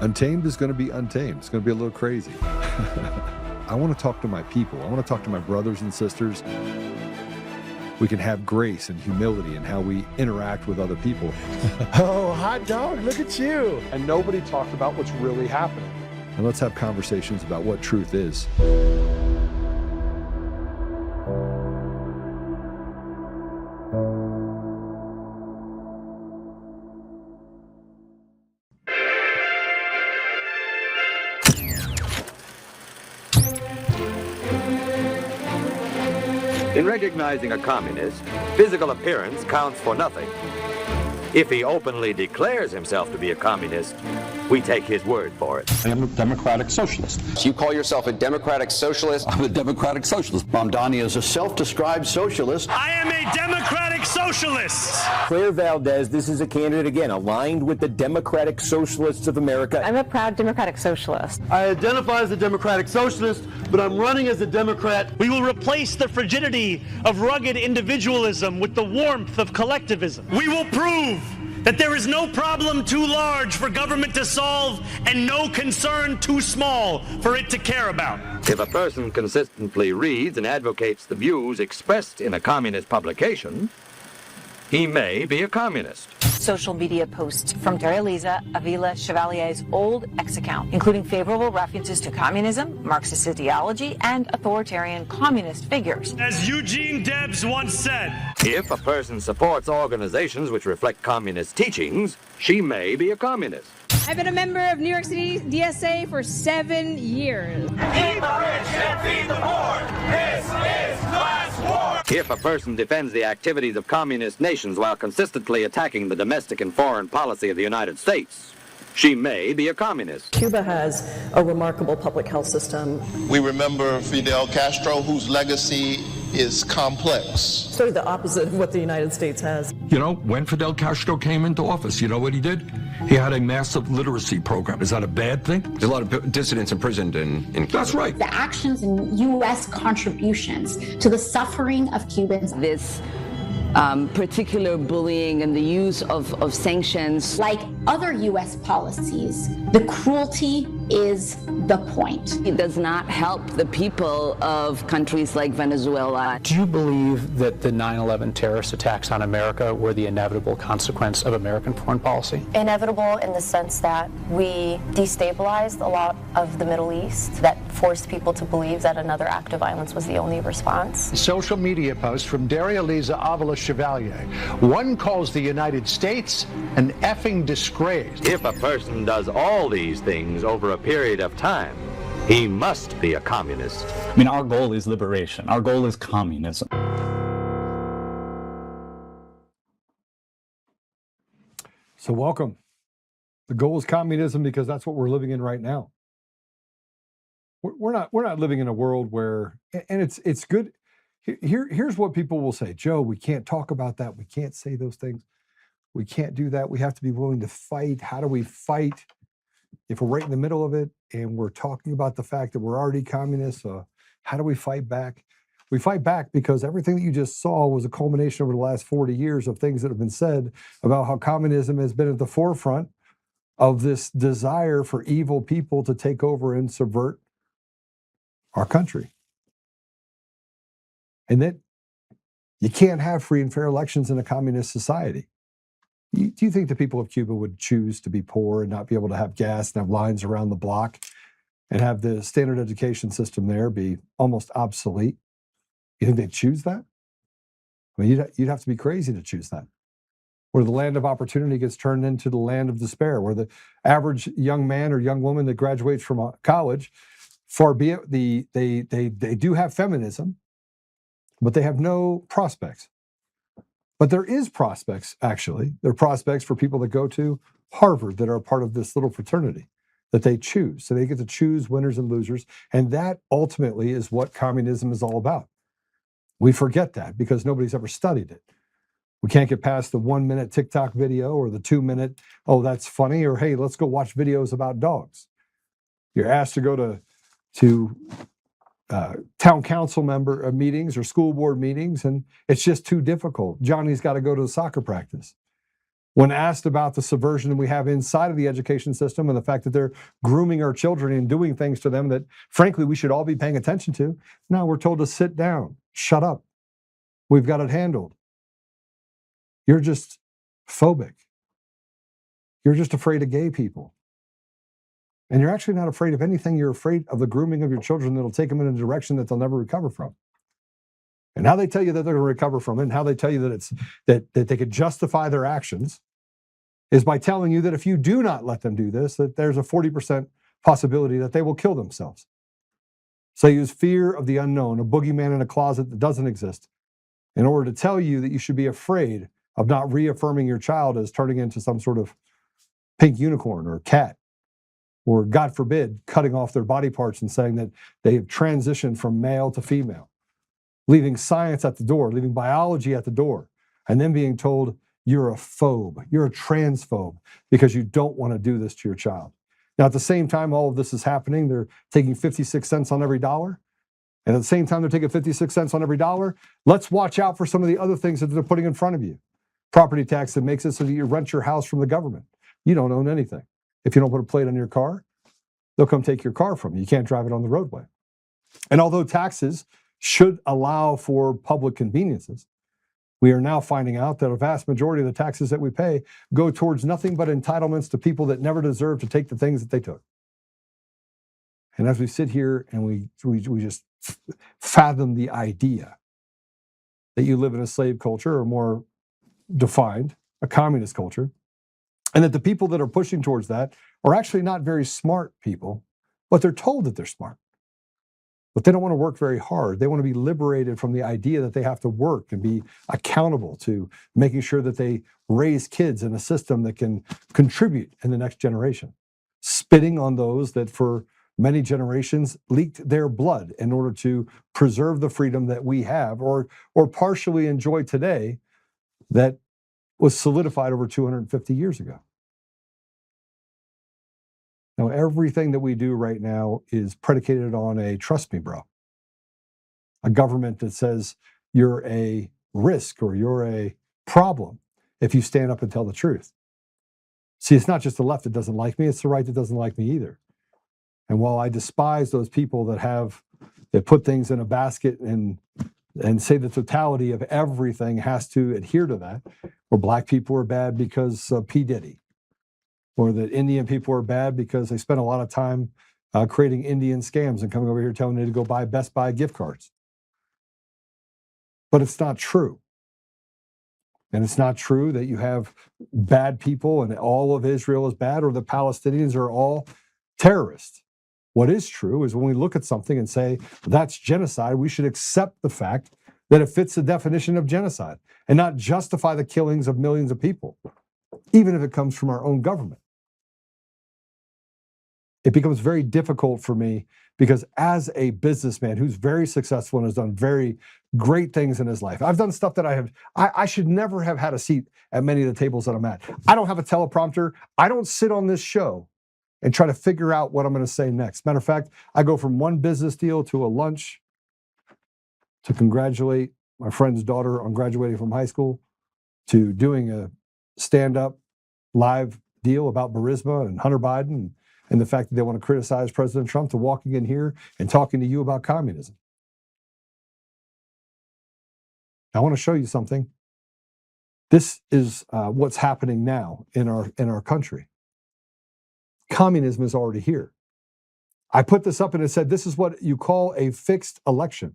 Untamed is going to be untamed. It's going to be a little crazy. I want to talk to my people. I want to talk to my brothers and sisters. We can have grace and humility in how we interact with other people. Oh, hot dog, look at you. And nobody talked about what's really happening. And let's have conversations about what truth is. In recognizing a communist, physical appearance counts for nothing. If he openly declares himself to be a communist, we take his word for it. I am a democratic socialist. You call yourself a democratic socialist? I'm a democratic socialist. Mamdani is a self-described socialist. I am a democratic socialist. Claire Valdez, this is a candidate, again, aligned with the Democratic Socialists of America. I'm a proud democratic socialist. I identify as a democratic socialist, but I'm running as a Democrat. We will replace the frigidity of rugged individualism with the warmth of collectivism. We will prove that there is no problem too large for government to solve and no concern too small for it to care about. If a person consistently reads and advocates the views expressed in a communist publication, he may be a communist. Social media posts from Daria Avila Chevalier's old X account, including favorable references to communism, Marxist ideology, and authoritarian communist figures. As Eugene Debs once said, If a person supports organizations which reflect communist teachings, she may be a communist. I've been a member of New York City DSA for 7 years. Feed the rich and feed the poor. This is class war. If a person defends the activities of communist nations while consistently attacking the domestic and foreign policy of the United States, she may be a communist. Cuba has a remarkable public health system. We remember Fidel Castro, whose legacy is complex. Sort of the opposite of what the United States has. You know, when Fidel Castro came into office, you know what he did? He had a massive literacy program. Is that a bad thing? There's a lot of dissidents imprisoned in Cuba. That's right. The actions and U.S. contributions to the suffering of Cubans. This particular bullying and the use of sanctions. Like other U.S. policies, the cruelty is the point. It does not help the people of countries like Venezuela. Do you believe that the 9/11 terrorist attacks on America were the inevitable consequence of American foreign policy? Inevitable in the sense that we destabilized a lot of the Middle East, that forced people to believe that another act of violence was the only response. Social media post from Daria Avila Chevalier. One calls the United States an effing disgrace. If a person does all these things over a period of time, he must be a communist. I mean, our goal is liberation. Our goal is communism. So welcome. The goal is communism because that's what we're living in right now. We're not living in a world where, and it's good. Here's what people will say, Joe, we can't talk about that. We can't say those things. We can't do that. We have to be willing to fight. How do we fight if we're right in the middle of it and we're talking about the fact that we're already communists? How do we fight back? We fight back because everything that you just saw was a culmination over the last 40 years of things that have been said about how communism has been at the forefront of this desire for evil people to take over and subvert our country. And that you can't have free and fair elections in a communist society. Do you think the people of Cuba would choose to be poor and not be able to have gas and have lines around the block and have the standard education system there be almost obsolete? You think they'd choose that? I mean, you'd have to be crazy to choose that. Where the land of opportunity gets turned into the land of despair, where the average young man or young woman that graduates from college, far be it, they do have feminism, but they have no prospects. But there is prospects, actually. There are prospects for people that go to Harvard that are a part of this little fraternity that they choose. So they get to choose winners and losers. And that ultimately is what communism is all about. We forget that because nobody's ever studied it. We can't get past the 1-minute TikTok video or the 2-minute, oh, that's funny, or hey, let's go watch videos about dogs. You're asked to go to town council member meetings or school board meetings, and it's just too difficult. Johnny's got to go to the soccer practice. When asked about the subversion that we have inside of the education system and the fact that they're grooming our children and doing things to them that, frankly, we should all be paying attention to, now we're told to sit down, shut up. We've got it handled. You're just phobic. You're just afraid of gay people. And you're actually not afraid of anything. You're afraid of the grooming of your children that'll take them in a direction that they'll never recover from. And how they tell you that they're going to recover from it, and how they tell you that it's that they could justify their actions, is by telling you that if you do not let them do this, that there's a 40% possibility that they will kill themselves. So they use fear of the unknown, a boogeyman in a closet that doesn't exist, in order to tell you that you should be afraid of not reaffirming your child as turning into some sort of pink unicorn or cat, or God forbid, cutting off their body parts and saying that they have transitioned from male to female, leaving science at the door, leaving biology at the door, and then being told you're a phobe, you're a transphobe, because you don't want to do this to your child. Now, at the same time all of this is happening, they're taking 56 cents on every dollar. And at the same time they're taking 56 cents on every dollar, let's watch out for some of the other things that they're putting in front of you. Property tax that makes it so that you rent your house from the government. You don't own anything. If you don't put a plate on your car, they'll come take your car from you. You can't drive it on the roadway. And although taxes should allow for public conveniences, we are now finding out that a vast majority of the taxes that we pay go towards nothing but entitlements to people that never deserve to take the things that they took. And as we sit here and we just fathom the idea that you live in a slave culture, or more defined, a communist culture, and that the people that are pushing towards that are actually not very smart people, but they're told that they're smart. But they don't want to work very hard. They want to be liberated from the idea that they have to work and be accountable to making sure that they raise kids in a system that can contribute in the next generation, spitting on those that for many generations leaked their blood in order to preserve the freedom that we have, or partially enjoy today, that was solidified over 250 years ago. Now, everything that we do right now is predicated on a trust me, bro. A government that says you're a risk or you're a problem if you stand up and tell the truth. See, it's not just the left that doesn't like me, it's the right that doesn't like me either. And while I despise those people that put things in a basket and say the totality of everything has to adhere to that, or black people are bad because of P. Diddy, or that Indian people are bad because they spend a lot of time creating Indian scams and coming over here telling you to go buy Best Buy gift cards. But it's not true. And it's not true that you have bad people and all of Israel is bad, or the Palestinians are all terrorists. What is true is when we look at something and say, that's genocide, we should accept the fact that it fits the definition of genocide and not justify the killings of millions of people, even if it comes from our own government. It becomes very difficult for me because as a businessman who's very successful and has done very great things in his life, I've done stuff that I should never have had a seat at many of the tables that I'm at. I don't have a teleprompter. I don't sit on this show and try to figure out what I'm going to say next. Matter of fact, I go from one business deal to a lunch to congratulate my friend's daughter on graduating from high school, to doing a stand-up live deal about Burisma and Hunter Biden and the fact that they want to criticize President Trump, to walking in here and talking to you about communism. I want to show you something. This is what's happening now in our country. Communism is already here. I put this up and it said, this is what you call a fixed election.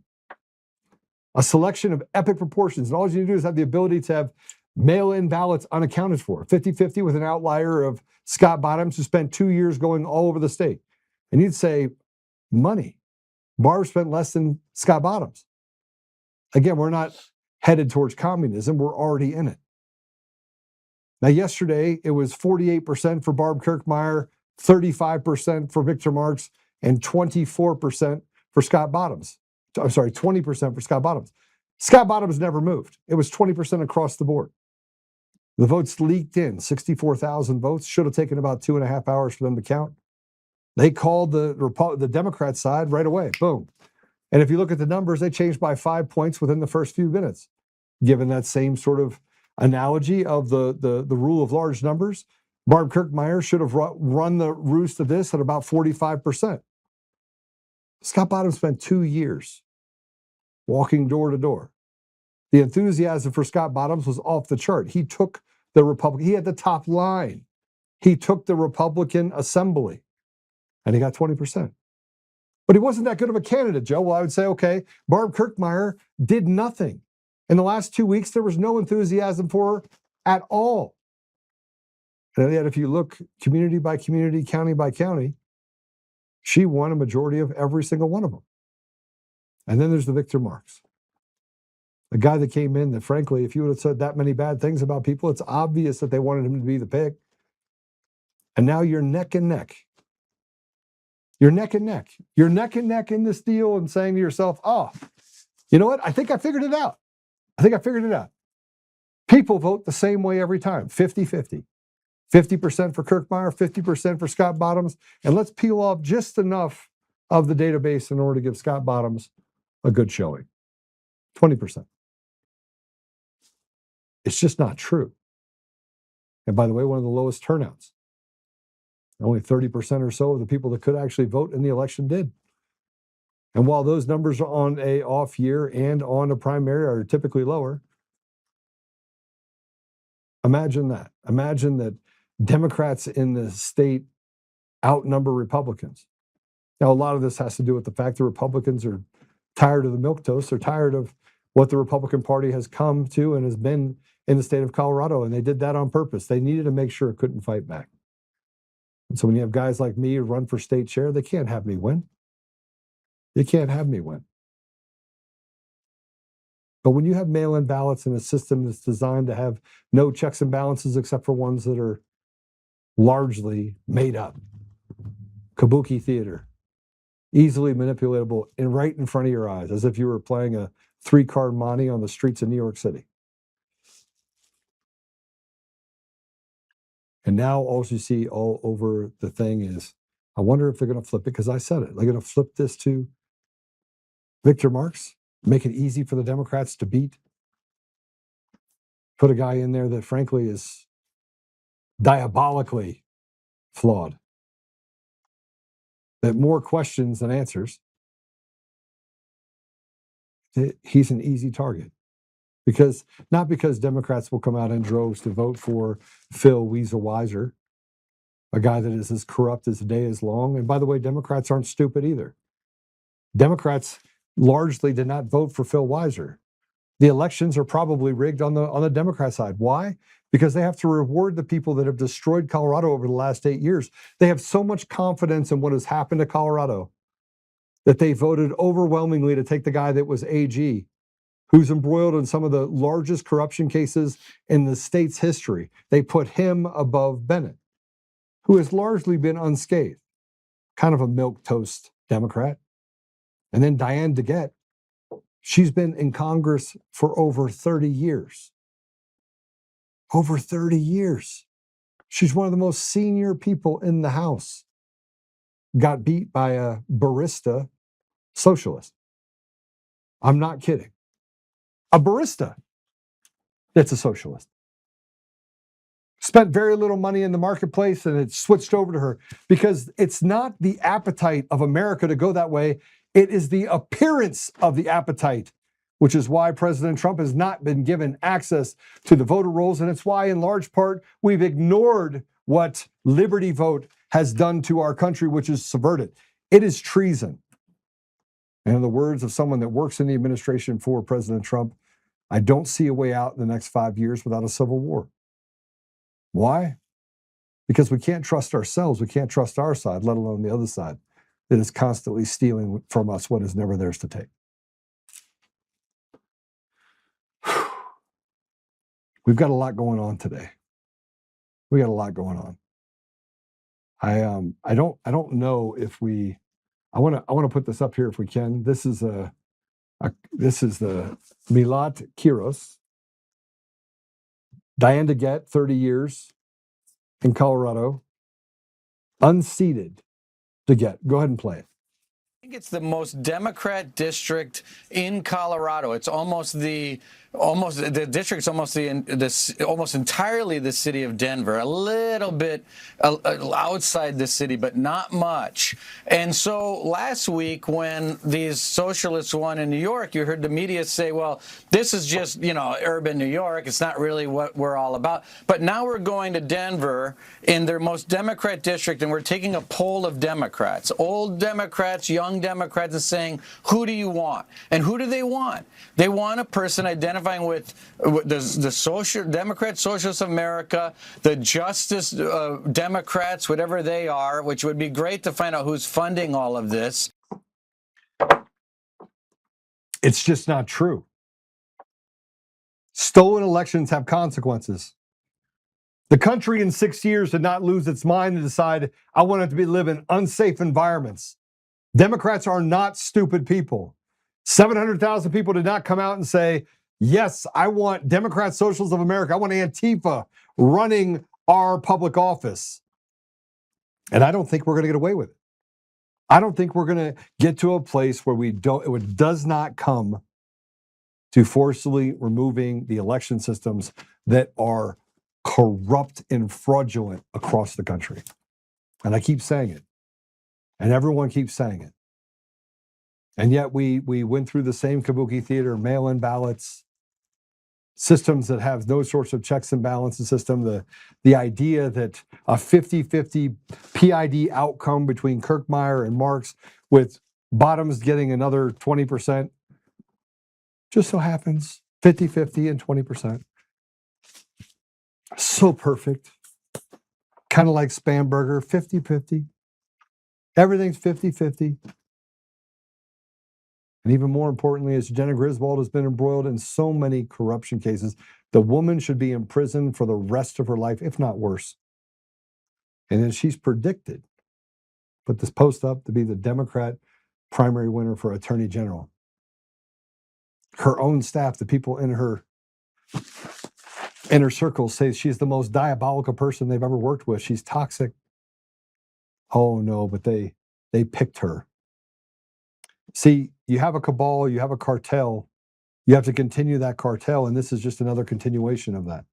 A selection of epic proportions. And all you need to do is have the ability to have mail-in ballots unaccounted for. 50-50 with an outlier of Scott Bottoms, who spent 2 years going all over the state. And you'd say, money. Barb spent less than Scott Bottoms. Again, we're not headed towards communism. We're already in it. Now, yesterday, it was 48% for Barb Kirkmeyer, 35% for Victor Marx, and 24% for Scott Bottoms. I'm sorry, 20% for Scott Bottoms. Scott Bottoms never moved. It was 20% across the board. The votes leaked in, 64,000 votes. Should have taken about 2.5 hours for them to count. They called the Democrat side right away. Boom. And if you look at the numbers, they changed by 5 points within the first few minutes, given that same sort of analogy of the rule of large numbers, Barb Kirkmeyer should have run the roost of this at about 45%. Scott Bottoms spent 2 years walking door to door. The enthusiasm for Scott Bottoms was off the chart. He took the Republican, he had the top line. He took the Republican assembly and he got 20%. But he wasn't that good of a candidate, Joe. Well, I would say, okay, Barb Kirkmeyer did nothing. In the last 2 weeks, there was no enthusiasm for her at all. And yet, if you look community by community, county by county, she won a majority of every single one of them. And then there's the Victor Marx, a guy that came in that, frankly, if you would have said that many bad things about people, it's obvious that they wanted him to be the pick. And now you're neck and neck. You're neck and neck. You're neck and neck in this deal and saying to yourself, oh, you know what? I think I figured it out. People vote the same way every time, 50-50. 50% for Kirkmeyer, 50% for Scott Bottoms. And let's peel off just enough of the database in order to give Scott Bottoms a good showing. 20%. It's just not true. And by the way, one of the lowest turnouts. Only 30% or so of the people that could actually vote in the election did. And while those numbers on a off year and on a primary are typically lower, imagine that. Imagine that Democrats in the state outnumber Republicans. Now, a lot of this has to do with the fact that Republicans are tired of the milquetoast. They're tired of what the Republican Party has come to and has been in the state of Colorado, and they did that on purpose. They needed to make sure it couldn't fight back. And so when you have guys like me who run for state chair, they can't have me win. They can't have me win. But when you have mail-in ballots in a system that's designed to have no checks and balances except for ones that are largely made up, kabuki theater, easily manipulatable and right in front of your eyes, as if you were playing a 3-card Monte on the streets of New York City. And now all you see all over the thing is, I wonder if they're going to flip it, because I said it. They're going to flip this to Victor Marx, make it easy for the Democrats to beat, put a guy in there that frankly is diabolically flawed, that more questions than answers. He's an easy target. Not because Democrats will come out in droves to vote for Phil Weasel Weiser, a guy that is as corrupt as the day is long. And by the way, Democrats aren't stupid either. Democrats largely did not vote for Phil Weiser. The elections are probably rigged on the Democrat side. Why? Because they have to reward the people that have destroyed Colorado over the last 8 years. They have so much confidence in what has happened to Colorado that they voted overwhelmingly to take the guy that was AG, who's embroiled in some of the largest corruption cases in the state's history. They put him above Bennett, who has largely been unscathed, kind of a milquetoast Democrat. And then Diane DeGette, she's been in Congress for over 30 years. Over 30 years. She's one of the most senior people in the House. Got beat by a barista socialist. I'm not kidding. A barista that's a socialist. Spent very little money in the marketplace and it switched over to her because it's not the appetite of America to go that way. It is the appearance of the appetite, which is why President Trump has not been given access to the voter rolls. And it's why, in large part, we've ignored what Liberty Vote has done to our country, which is subverted. It is treason. And in the words of someone that works in the administration for President Trump, I don't see a way out in the next 5 years without a civil war. Why? Because we can't trust ourselves. We can't trust our side, let alone the other side that is constantly stealing from us what is never theirs to take. We've got a lot going on today. We got a lot going on. I don't know if we. I want to put this up here if we can. This is the Milat Kiros. Diane DeGette, 30 years in Colorado. Unseated DeGette. Go ahead and play it. I think it's the most Democrat district in Colorado. It's almost the the district's almost almost entirely the city of Denver, a little bit outside the city, but not much. And so last week when these socialists won in New York, you heard the media say, well, this is just, urban New York. It's not really what we're all about. But now we're going to Denver in their most Democrat district, and we're taking a poll of Democrats, old Democrats, young Democrats, and saying, who do you want? And who do they want? They want a person identifying with the social Democrat Socialists of America, the Justice Democrats, whatever they are, which would be great to find out who's funding all of this. It's just not true. Stolen elections have consequences. The country in 6 years did not lose its mind and decide, I want it to live in unsafe environments. Democrats are not stupid people. 700,000 people did not come out and say, yes, I want Democrat Socialists of America. I want Antifa running our public office. And I don't think we're going to get away with it. I don't think we're going to get to a place where it does not come to forcibly removing the election systems that are corrupt and fraudulent across the country. And I keep saying it. And everyone keeps saying it. And yet we went through the same kabuki theater, mail-in ballots, systems that have no sorts of checks and balances system, the idea that a 50-50 PID outcome between Kirkmeyer and Marx with Bottoms getting another 20%, just so happens 50-50 and 20%. So perfect. Kind of like Spamberger, 50-50. Everything's 50-50. And even more importantly, as Jenna Griswold has been embroiled in so many corruption cases, the woman should be in prison for the rest of her life, if not worse. And then she's predicted, put this post up, to be the Democrat primary winner for Attorney General. Her own staff, the people in her inner circle, say she's the most diabolical person they've ever worked with. She's toxic. Oh no, but they picked her. See, you have a cabal, you have a cartel, you have to continue that cartel, and this is just another continuation of that.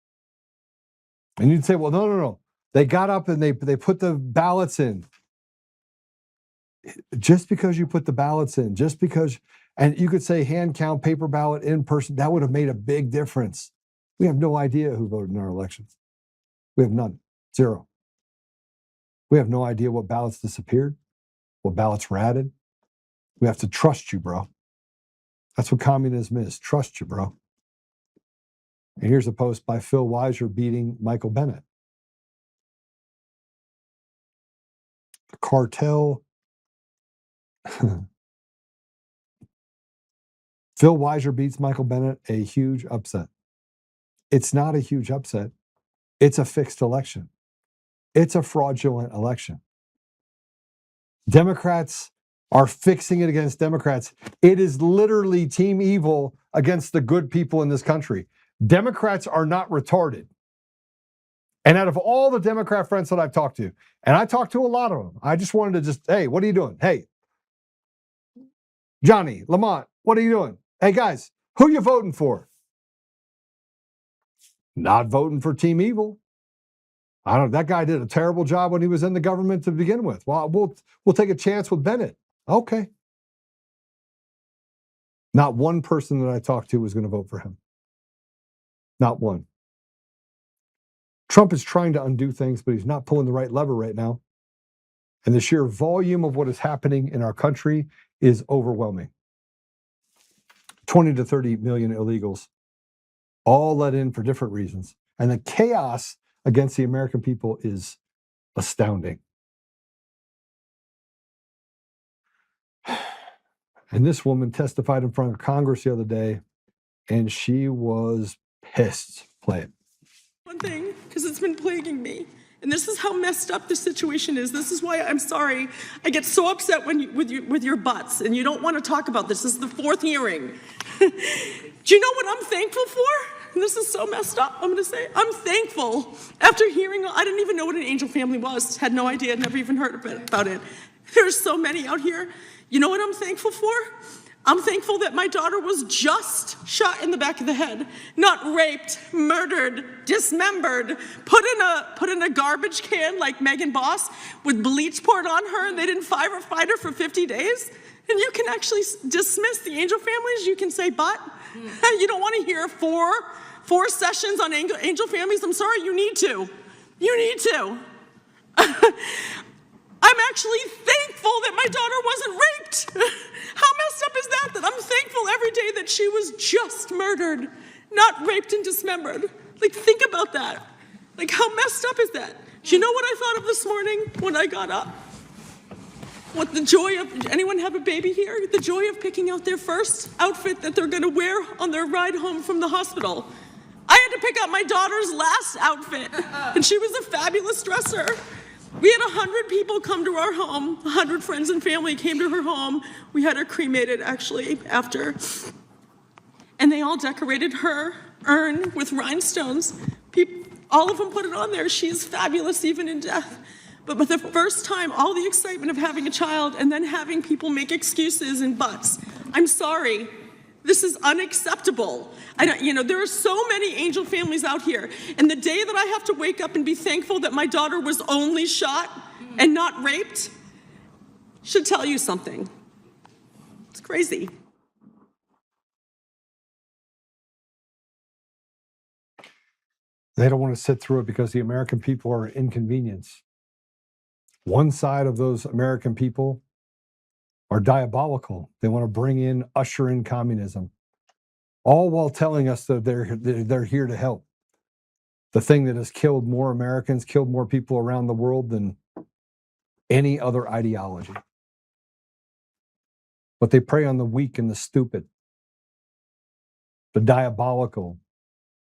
And you'd say, well, no. They got up and they put the ballots in. Just because you put the ballots in, and you could say hand count, paper ballot, in person, that would have made a big difference. We have no idea who voted in our elections. We have none. Zero. We have no idea what ballots disappeared, what ballots were added. We have to trust you, bro. That's what communism is. Trust you, bro. And here's a post by Phil Weiser beating Michael Bennett. The cartel. Phil Weiser beats Michael Bennett, a huge upset. It's not a huge upset. It's a fixed election. It's a fraudulent election. Democrats are fixing it against Democrats. It is literally team evil against the good people in this country. Democrats are not retarded. And out of all the Democrat friends that I've talked to, and I talked to a lot of them, I just wanted to hey, what are you doing? Hey, Johnny, Lamont, what are you doing? Hey guys, who you voting for? Not voting for team evil. I don't know, that guy did a terrible job when he was in the government to begin with. Well, we'll take a chance with Bennett. Okay. Not one person that I talked to was going to vote for him. Not one. Trump is trying to undo things, but he's not pulling the right lever right now. And the sheer volume of what is happening in our country is overwhelming. 20 to 30 million illegals, all let in for different reasons. And the chaos against the American people is astounding. And this woman testified in front of Congress the other day, and she was pissed. Play it. One thing, because it's been plaguing me, and this is how messed up the situation is. This is why I'm sorry. I get so upset with your butts, and you don't want to talk about this. This is the fourth hearing. Do you know what I'm thankful for? And this is so messed up, I'm going to say. I'm thankful. After hearing, I didn't even know what an angel family was. Had no idea, never even heard about it. There's so many out here. You know what I'm thankful for? I'm thankful that my daughter was just shot in the back of the head, not raped, murdered, dismembered, put in a garbage can like Megan Boss with bleach poured on her, and they didn't fight her for 50 days. And you can actually dismiss the angel families. You can say, but you don't want to hear four sessions on angel families. I'm sorry, you need to. You need to. I'm actually thankful that my daughter wasn't raped. How messed up is that? That I'm thankful every day that she was just murdered, not raped and dismembered. Like, think about that. Like, how messed up is that? Do you know what I thought of this morning when I got up? What the joy of, anyone have a baby here? The joy of picking out their first outfit that they're gonna wear on their ride home from the hospital. I had to pick out my daughter's last outfit, and she was a fabulous dresser. We had 100 people come to our home, 100 friends and family came to her home. We had her cremated, actually, after. And they all decorated her urn with rhinestones. All of them put it on there. She is fabulous, even in death. But for the first time, all the excitement of having a child and then having people make excuses and buts. I'm sorry. This is unacceptable. There are so many angel families out here. And the day that I have to wake up and be thankful that my daughter was only shot and not raped should tell you something. It's crazy. They don't want to sit through it because the American people are an inconvenience. One side of those American people are diabolical. They want to bring in, usher in communism, all while telling us that they're here to help. The thing that has killed more Americans, killed more people around the world than any other ideology. But they prey on the weak and the stupid, the diabolical,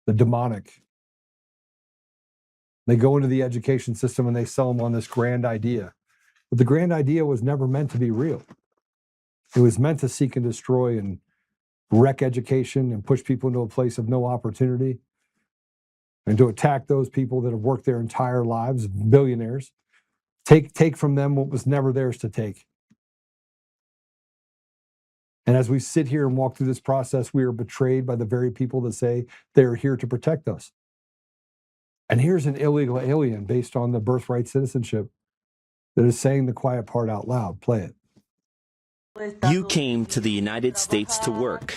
the demonic. They go into the education system and they sell them on this grand idea. But the grand idea was never meant to be real. It was meant to seek and destroy and wreck education and push people into a place of no opportunity and to attack those people that have worked their entire lives, billionaires, take from them what was never theirs to take. And as we sit here and walk through this process, we are betrayed by the very people that say they're here to protect us. And here's an illegal alien based on the birthright citizenship that is saying the quiet part out loud. Play it. You came to the United States to work,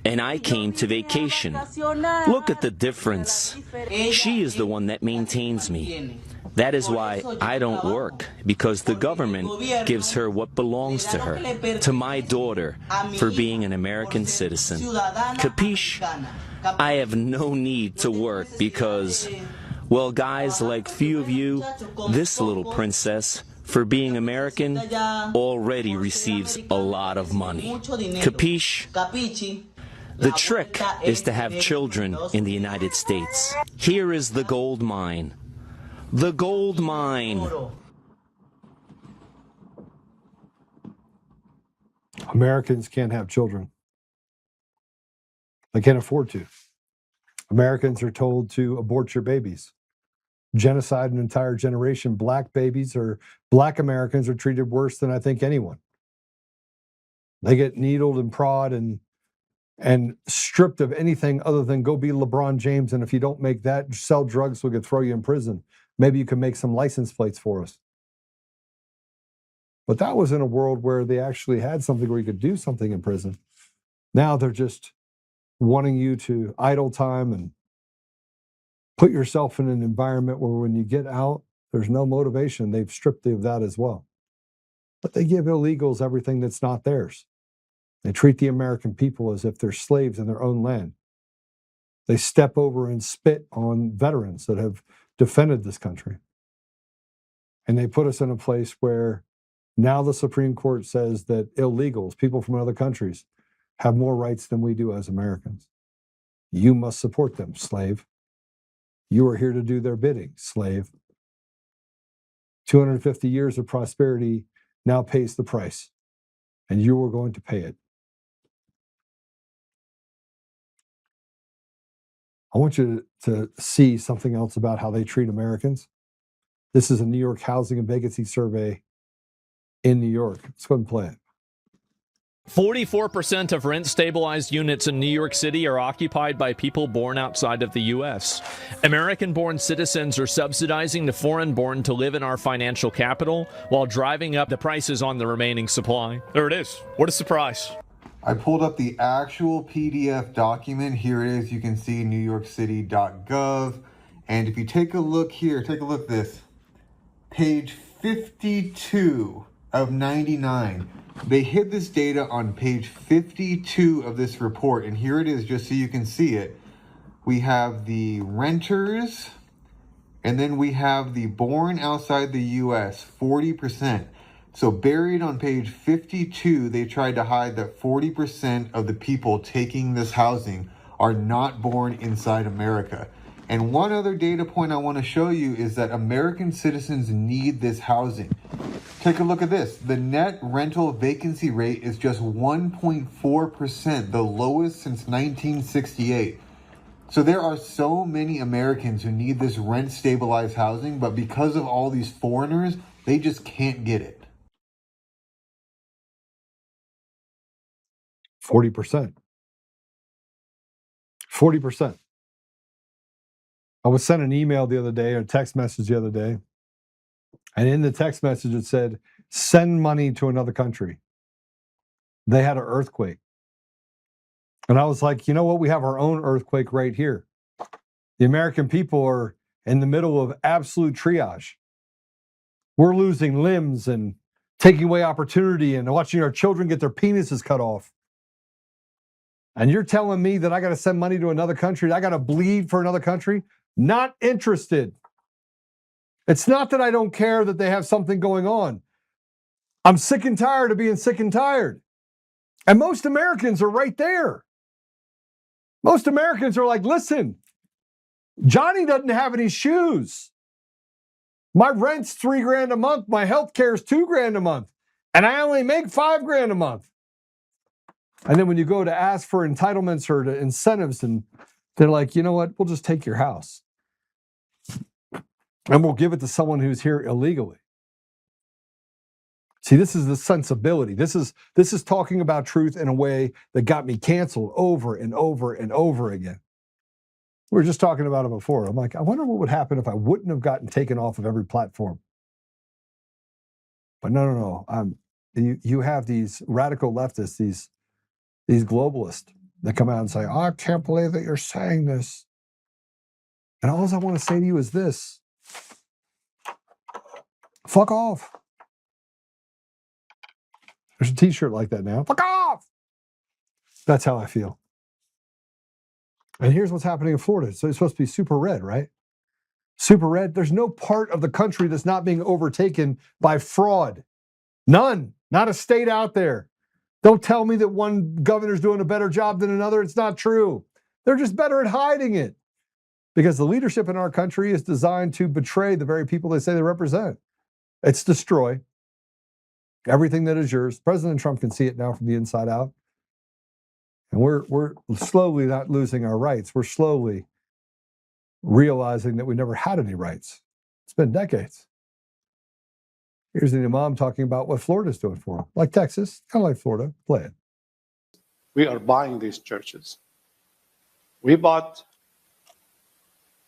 and I came to vacation. Look at the difference. She is the one that maintains me. That is why I don't work, because the government gives her what belongs to her, to my daughter, for being an American citizen. Capiche? I have no need to work because, well, guys like few of you, this little princess, for being American, already receives a lot of money. Capiche? The trick is to have children in the United States. Here is the gold mine. The gold mine. Americans can't have children. They can't afford to. Americans are told to abort your babies. Genocide an entire generation. Black Americans are treated worse than I think anyone. They get needled and prod and stripped of anything other than go be LeBron James, and if you don't make that, sell drugs, we could throw you in prison. Maybe you can make some license plates for us. But that was in a world where they actually had something where you could do something in prison. Now they're just wanting you to idle time and put yourself in an environment where when you get out, there's no motivation. They've stripped you of that as well. But they give illegals everything that's not theirs. They treat the American people as if they're slaves in their own land. They step over and spit on veterans that have defended this country. And they put us in a place where now the Supreme Court says that illegals, people from other countries, have more rights than we do as Americans. You must support them, slave. You are here to do their bidding, slave. 250 years of prosperity now pays the price, and you are going to pay it. I want you to see something else about how they treat Americans. This is a New York Housing and Vacancy Survey in New York. Let's go ahead and play it. 44% of rent-stabilized units in New York City are occupied by people born outside of the U.S. American-born citizens are subsidizing the foreign-born to live in our financial capital while driving up the prices on the remaining supply. There it is. What a surprise. I pulled up the actual PDF document. Here it is. You can see newyorkcity.gov. And if you take a look here, take a look at this. Page 52 of 99. They hid this data on page 52 of this report, and here it is just so you can see it. We have the renters, and then we have the born outside the U.S., 40%. So buried on page 52, they tried to hide that 40% of the people taking this housing are not born inside America. And one other data point I want to show you is that American citizens need this housing. Take a look at this. The net rental vacancy rate is just 1.4%, the lowest since 1968. So there are so many Americans who need this rent-stabilized housing, but because of all these foreigners, they just can't get it. 40%. 40%. I was sent an email the other day, or a text message the other day, and in the text message it said, send money to another country. They had an earthquake. And I was like, you know what? We have our own earthquake right here. The American people are in the middle of absolute triage. We're losing limbs and taking away opportunity and watching our children get their penises cut off. And you're telling me that I got to send money to another country, that I got to bleed for another country? Not interested. It's not that I don't care that they have something going on. I'm sick and tired of being sick and tired. And most Americans are right there. Most Americans are like, listen, Johnny doesn't have any shoes. My rent's $3,000 a month. My health care is $2,000 a month. And I only make $5,000 a month. And then when you go to ask for entitlements or to incentives, and they're like, you know what? We'll just take your house. And we'll give it to someone who's here illegally. See, this is the sensibility. This is talking about truth in a way that got me canceled over and over and over again. We were just talking about it before. I'm like, I wonder what would happen if I wouldn't have gotten taken off of every platform. But no. You have these radical leftists, these globalists that come out and say, I can't believe that you're saying this. And all I want to say to you is this. Fuck off. There's a t-shirt like that now. Fuck off. That's how I feel. And here's what's happening in Florida. So it's supposed to be super red, right? Super red. There's no part of the country that's not being overtaken by fraud. None. Not a state out there. Don't tell me that one governor's doing a better job than another. It's not true. They're just better at hiding it. Because the leadership in our country is designed to betray the very people they say they represent. It's destroy everything that is yours. President Trump can see it now from the inside out. And we're slowly not losing our rights. We're slowly realizing that we never had any rights. It's been decades. Here's the imam talking about what Florida's doing for them. Like Texas, kind of like Florida. Play it. We are buying these churches. We bought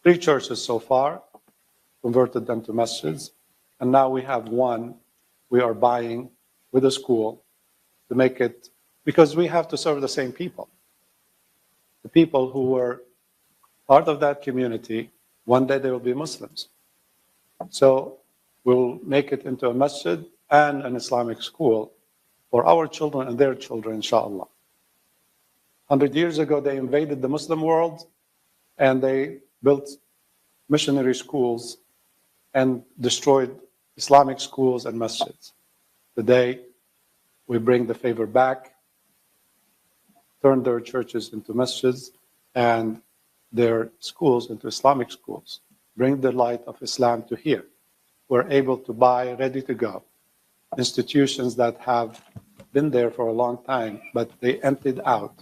3 churches so far, converted them to masjids, and now we have one we are buying with a school to make it, because we have to serve the same people. The people who were part of that community, one day they will be Muslims. So we'll make it into a masjid and an Islamic school for our children and their children, inshallah. 100 years ago, they invaded the Muslim world and they built missionary schools and destroyed Islamic schools and masjids. Today, we bring the favor back, turn their churches into masjids and their schools into Islamic schools. Bring the light of Islam to here. We're able to buy ready to go institutions that have been there for a long time, but they emptied out.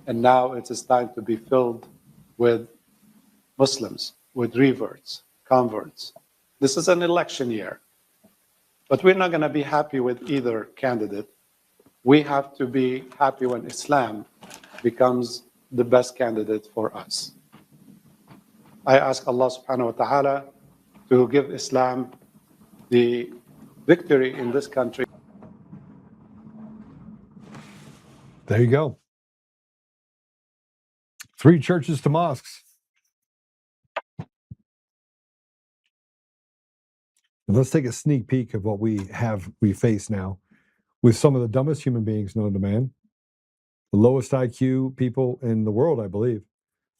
And now it is time to be filled with Muslims, with reverts, converts. This is an election year. But we're not going to be happy with either candidate. we have to be happy when Islam becomes the best candidate for us. I ask Allah subhanahu wa ta'ala to give Islam the victory in this country. There you go. 3 churches to mosques. And let's take a sneak peek of what we face now with some of the dumbest human beings known to man, the lowest IQ people in the world, I believe.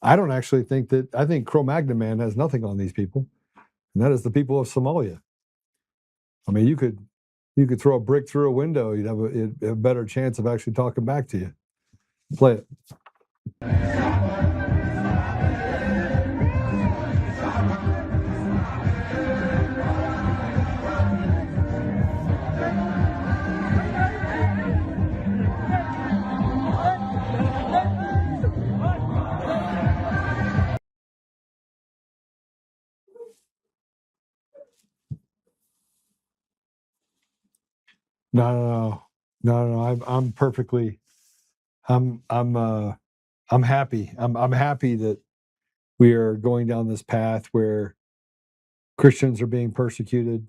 I don't actually think that, I think Cro-Magnon man has nothing on these people, and that is the people of Somalia. I mean, you could throw a brick through a window, you'd have a better chance of actually talking back to you. Play it. No. I'm perfectly. I'm happy. I'm happy that we are going down this path where Christians are being persecuted,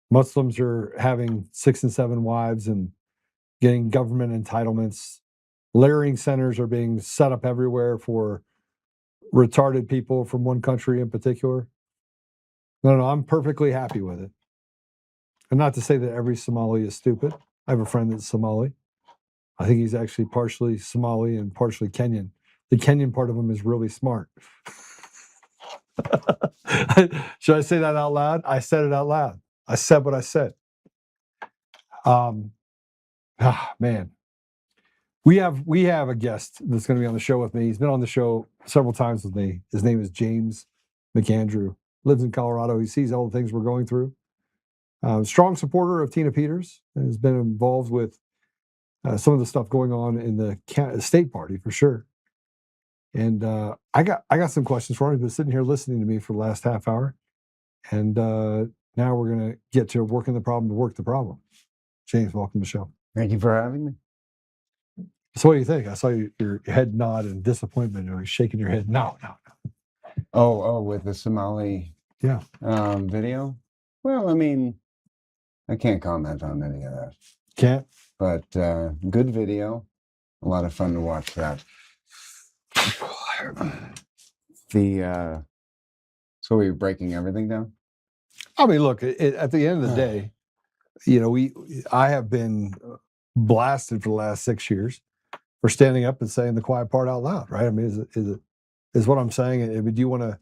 Muslims are having 6 and 7 wives and getting government entitlements. Layering centers are being set up everywhere for retarded people from one country in particular. No, I'm perfectly happy with it. And not to say that every Somali is stupid. I have a friend that's Somali. I think he's actually partially Somali and partially Kenyan. The Kenyan part of him is really smart. Should I say that out loud? I said it out loud. I said what I said. Man. We have a guest that's going to be on the show with me. He's been on the show several times with me. His name is James McAndrew. Lives in Colorado. He sees all the things we're going through. Strong supporter of Tina Peters and has been involved with some of the stuff going on in the state party for sure. And I got some questions for him. He's been sitting here listening to me for the last half hour. And now we're going to get to working the problem to work the problem. James, welcome to the show. Thank you for having me. So what do you think? I saw your head nod in disappointment. You're shaking your head. No. Oh, with the Somali video? Well, I mean, I can't comment on any of that. Can't? But good video. A lot of fun to watch that. So we're breaking everything down? I mean, look, at the end of the day, I have been blasted for the last 6 years for standing up and saying the quiet part out loud, right? I mean, is what I'm saying. I mean, do you want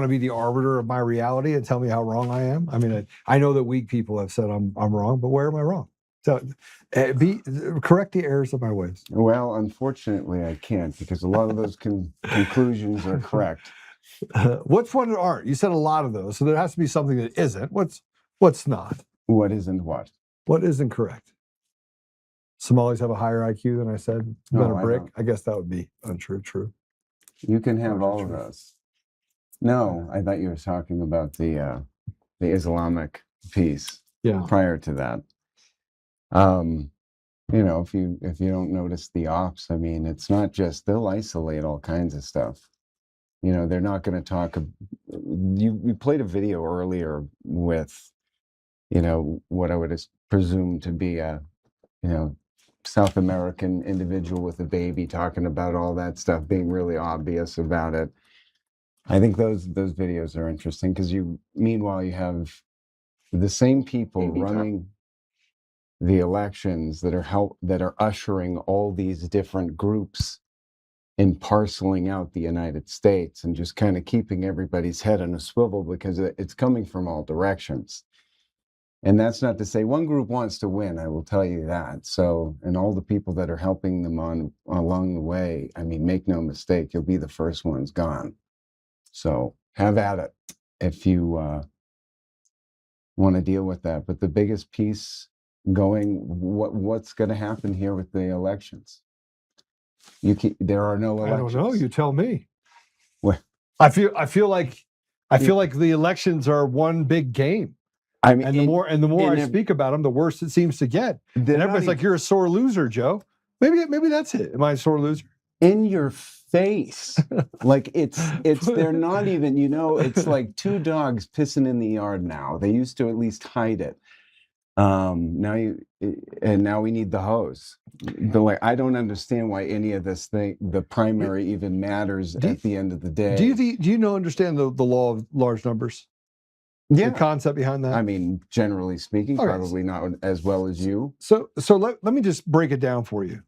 to be the arbiter of my reality and tell me how wrong I am? I mean, I know that weak people have said I'm wrong, but where am I wrong? So, correct the errors of my ways. Well, unfortunately, I can't because a lot of those conclusions are correct. What's one that aren't? You said a lot of those, so there has to be something that isn't. What's not? What isn't what? What isn't correct? Somalis have a higher IQ than I said. Than a brick. I guess that would be untrue. True. You can have all of those. No, I thought you were talking about the Islamic piece. Yeah. Prior to that. If you don't notice the ops, I mean, it's not just, they'll isolate all kinds of stuff. They're not going to talk. You played a video earlier with, what I would presume to be a, South American individual with a baby talking about all that stuff, being really obvious about it. I think those videos are interesting because meanwhile you have the same people running the elections that are ushering all these different groups in parceling out the United States and just kind of keeping everybody's head on a swivel because it's coming from all directions. And that's not to say one group wants to win, I will tell you that. So, and all the people that are helping them along the way, I mean, make no mistake, you'll be the first ones gone. So have at it if you want to deal with that. But the biggest piece what's going to happen here with the elections? There are no elections. I don't know. You tell me. What? I feel like the elections are one big game. I mean, and the more I speak about them, the worse it seems to get. And everybody's like, "You're a sore loser, Joe." Maybe that's it. Am I a sore loser? In your face, like it's they're not even. It's like two dogs pissing in the yard now. They used to at least hide it. Now we need the hose. I don't understand why any of this thing, the primary, even matters at the end of the day. Do you understand the law of large numbers? Yeah. The concept behind that? I mean, generally speaking, probably not as well as you. So let me just break it down for you.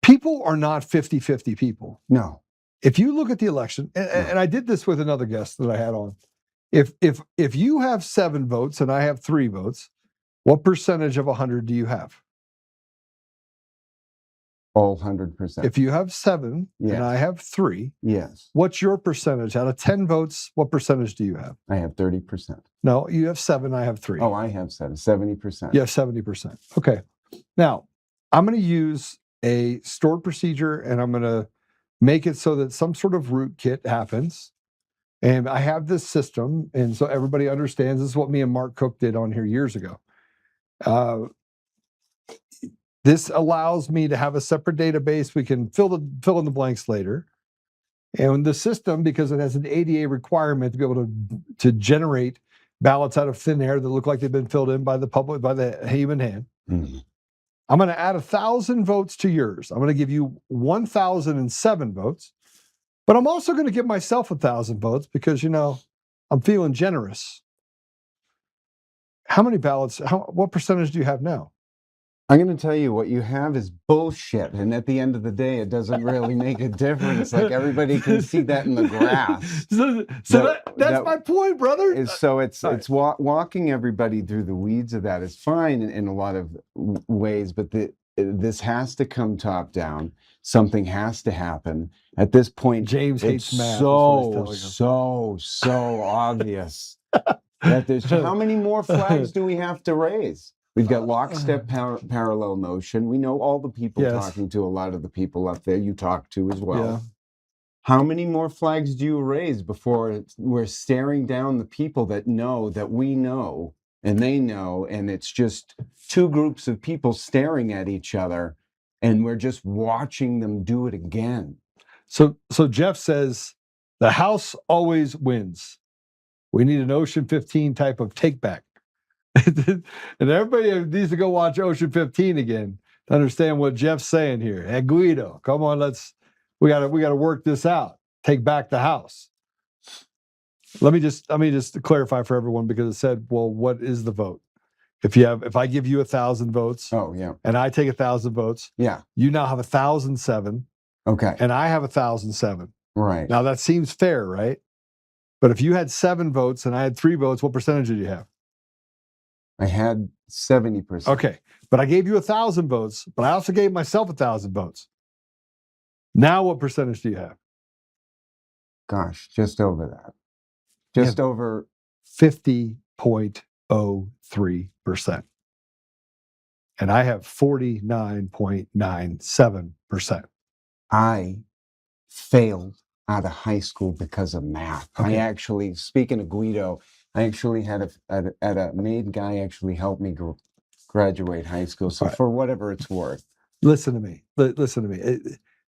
People are not 50-50 people. No. If you look at the election, and I did this with another guest that I had on, if you have 7 votes and I have 3 votes, what percentage of 100 do you have? All 100%. If you have 7 and I have 3, yes. What's your percentage? Out of 10 votes, what percentage do you have? I have 30%. No, you have 7, I have 3. Oh, I have 70%. You have 70%. Okay. Now, I'm going to use a stored procedure and I'm going to make it so that some sort of rootkit happens. And I have this system, and so everybody understands. This is what me and Mark Cook did on here years ago. This allows me to have a separate database. We can fill in the blanks later. And the system, because it has an ADA requirement to be able to generate ballots out of thin air that look like they've been filled in by the public, by the human hand. Mm-hmm. I'm going to add 1,000 votes to yours. I'm going to give you 1,007 votes, but I'm also going to give myself 1,000 votes because, I'm feeling generous. How many ballots, what percentage do you have now? I'm going to tell you, what you have is bullshit. And at the end of the day, it doesn't really make a difference. Like, everybody can see that in the graphs. That's my point, brother. So it's walking everybody through the weeds of that is fine in a lot of ways, but this has to come top down. Something has to happen. At this point, James hates math. So obvious that there's how many more flags do we have to raise? We've got lockstep parallel motion. We know all the people talking to a lot of the people up there you talk to as well. Yeah. How many more flags do you raise before we're staring down the people that know that we know and they know, and it's just two groups of people staring at each other and we're just watching them do it again? So Jeff says the House always wins. We need an Ocean 15 type of take back. And everybody needs to go watch Ocean 15 again to understand what Jeff's saying here. Hey, Guido, come on, we gotta work this out. Take back the House. Let me just clarify for everyone, because it said, well, what is the vote? If I give you 1,000 votes, and I take 1,000 votes, you now have 1,007. Okay. And I have 1,007. Right. Now that seems fair, right? But if you had 7 votes and I had 3 votes, what percentage did you have? I had 70%. Okay, but I gave you 1,000 votes, but I also gave myself 1,000 votes. Now what percentage do you have? Gosh, just over that. Just over 50.03%. And I have 49.97%. I failed out of high school because of math. Okay. I actually, speaking of Guido, I actually had a maid guy actually help me graduate high school. So for whatever it's worth. Listen to me.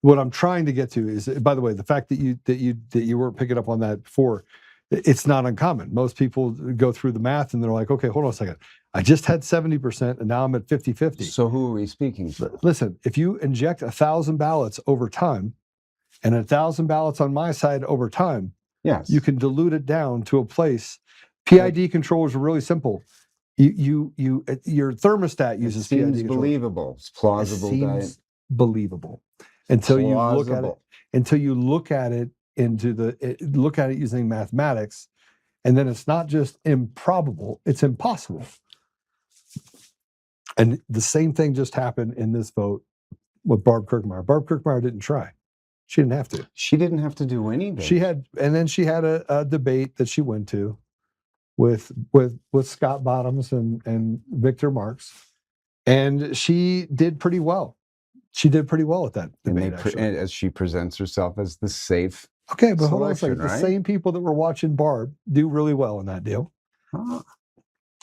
What I'm trying to get to is, by the way, the fact that you weren't picking up on that before, it's not uncommon. Most people go through the math and they're like, okay, hold on a second. I just had 70% and now I'm at 50-50. So who are we speaking to? Listen, if you inject 1,000 ballots over time and 1,000 ballots on my side over time, you can dilute it down to a place. PID controllers are really simple. Your thermostat uses PID controllers. Believable. It's plausible. It seems believable until you look at it. Until you look at it using mathematics, and then it's not just improbable; it's impossible. And the same thing just happened in this vote with Barb Kirkmeyer. Barb Kirkmeyer didn't try. She didn't have to. She didn't have to do anything. She had a debate that she went to with Scott Bottoms and Victor Marx, and she did pretty well. She did pretty well at that debate, and as she presents herself as the safe. Okay, but hold on a second. The same people that were watching Barb do really well in that deal.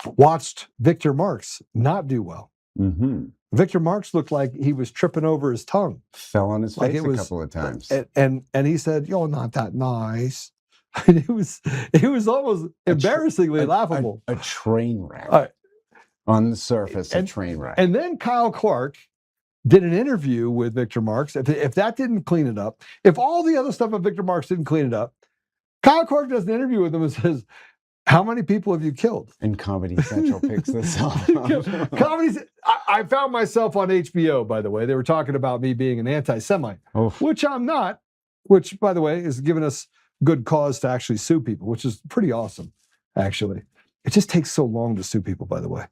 watched Victor Marx not do well. Mm-hmm. Victor Marx looked like he was tripping over his tongue. Fell on his face a couple of times. And he said, "You're not that nice." And it was almost embarrassingly laughable. A train wreck. On the surface, a train wreck. And then Kyle Clark did an interview with Victor Marx. If that didn't clean it up, if all the other stuff of Victor Marx didn't clean it up, Kyle Clark does an interview with him and says, "How many people have you killed?" And Comedy Central picks this up. I found myself on HBO, by the way. They were talking about me being an anti-Semite, which I'm not, which, by the way, is giving us good cause to actually sue people, which is pretty awesome, actually. It just takes so long to sue people, by the way.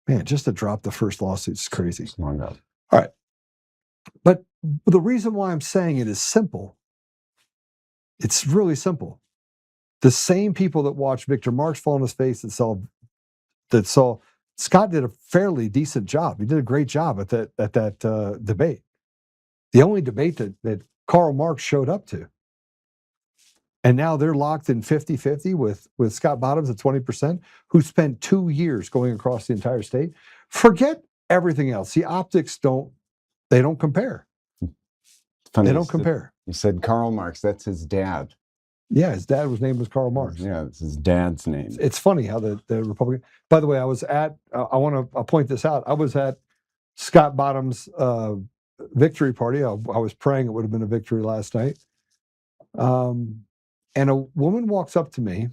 Man, just to drop the first lawsuit is crazy. It's long up. All right. But the reason why I'm saying it is simple, it's really simple. The same people that watched Victor Marx fall on his face that saw Scott did a fairly decent job. He did a great job at that debate. The only debate that Karl Marx showed up to. And now they're locked in 50-50 with Scott Bottoms at 20%, who spent 2 years going across the entire state. Forget everything else. The optics don't compare. Funny, they don't compare. You said Karl Marx, that's his dad. Yeah, his dad name was Karl Marx. Yeah, it's his dad's name. It's funny how the Republican. By the way, I was at. I want to point this out. I was at Scott Bottom's victory party. I was praying it would have been a victory last night. And a woman walks up to me,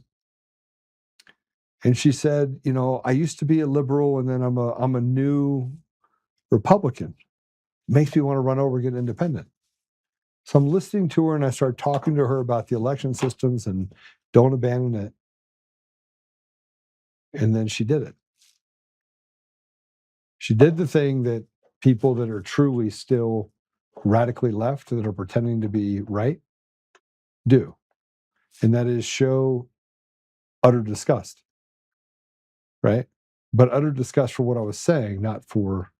and she said, "You know, I used to be a liberal, and then I'm a new Republican. Makes me want to run over and get independent." So I'm listening to her, and I start talking to her about the election systems and don't abandon it. And then she did it. She did the thing that people that are truly still radically left, that are pretending to be right, do. And that is show utter disgust. Right? But utter disgust for what I was saying, not for...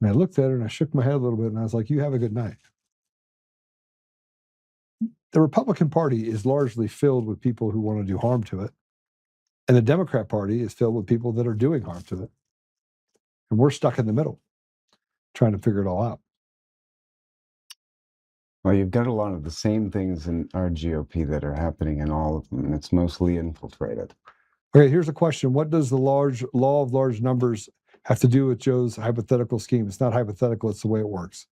And I looked at her and I shook my head a little bit and I was like, "You have a good night." The Republican Party is largely filled with people who want to do harm to it. And the Democrat Party is filled with people that are doing harm to it. And we're stuck in the middle, trying to figure it all out. Well, you've got a lot of the same things in our GOP that are happening in all of them, and it's mostly infiltrated. Okay, here's a question. What does the law of large numbers have to do with Joe's hypothetical scheme? It's not hypothetical, it's the way it works.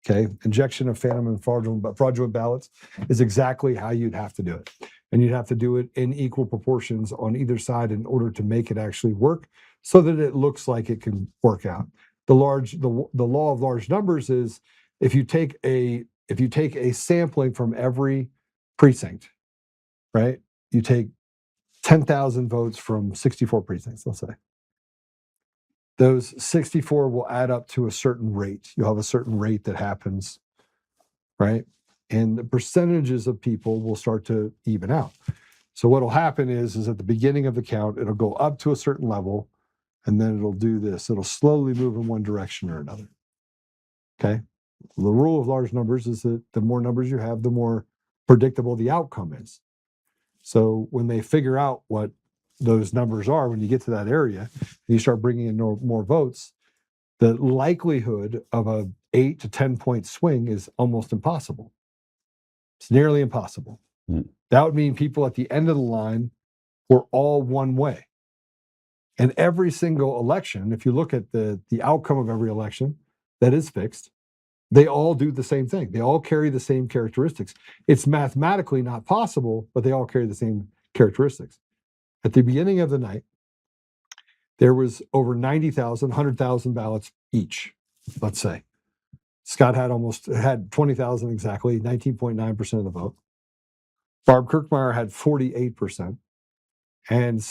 Okay, injection of phantom and fraudulent ballots is exactly how you'd have to do it. And you'd have to do it in equal proportions on either side in order to make it actually work so that it looks like it can work out. The law of large numbers is if you take a sampling from every precinct, right? You take 10,000 votes from 64 precincts, let's say. Those 64 will add up to a certain rate. You'll have a certain rate that happens, right? And the percentages of people will start to even out. So what'll happen is at the beginning of the count, it'll go up to a certain level, and then it'll do this. It'll slowly move in one direction or another. Okay? The rule of large numbers is that the more numbers you have, the more predictable the outcome is. So when they figure out what those numbers are, when you get to that area, and you start bringing in more votes, the likelihood of a 8 to 10 point swing is almost impossible. It's nearly impossible. That would mean people at the end of the line were all one way. And every single election, if you look at the outcome of every election that is fixed, they all do the same thing. They all carry the same characteristics. It's mathematically not possible, but they all carry the same characteristics. At the beginning of the night, there was over 90,000, 100,000 ballots each, let's say. Scott had 20,000 exactly, 19.9% of the vote. Barb Kirkmeyer had 48%, and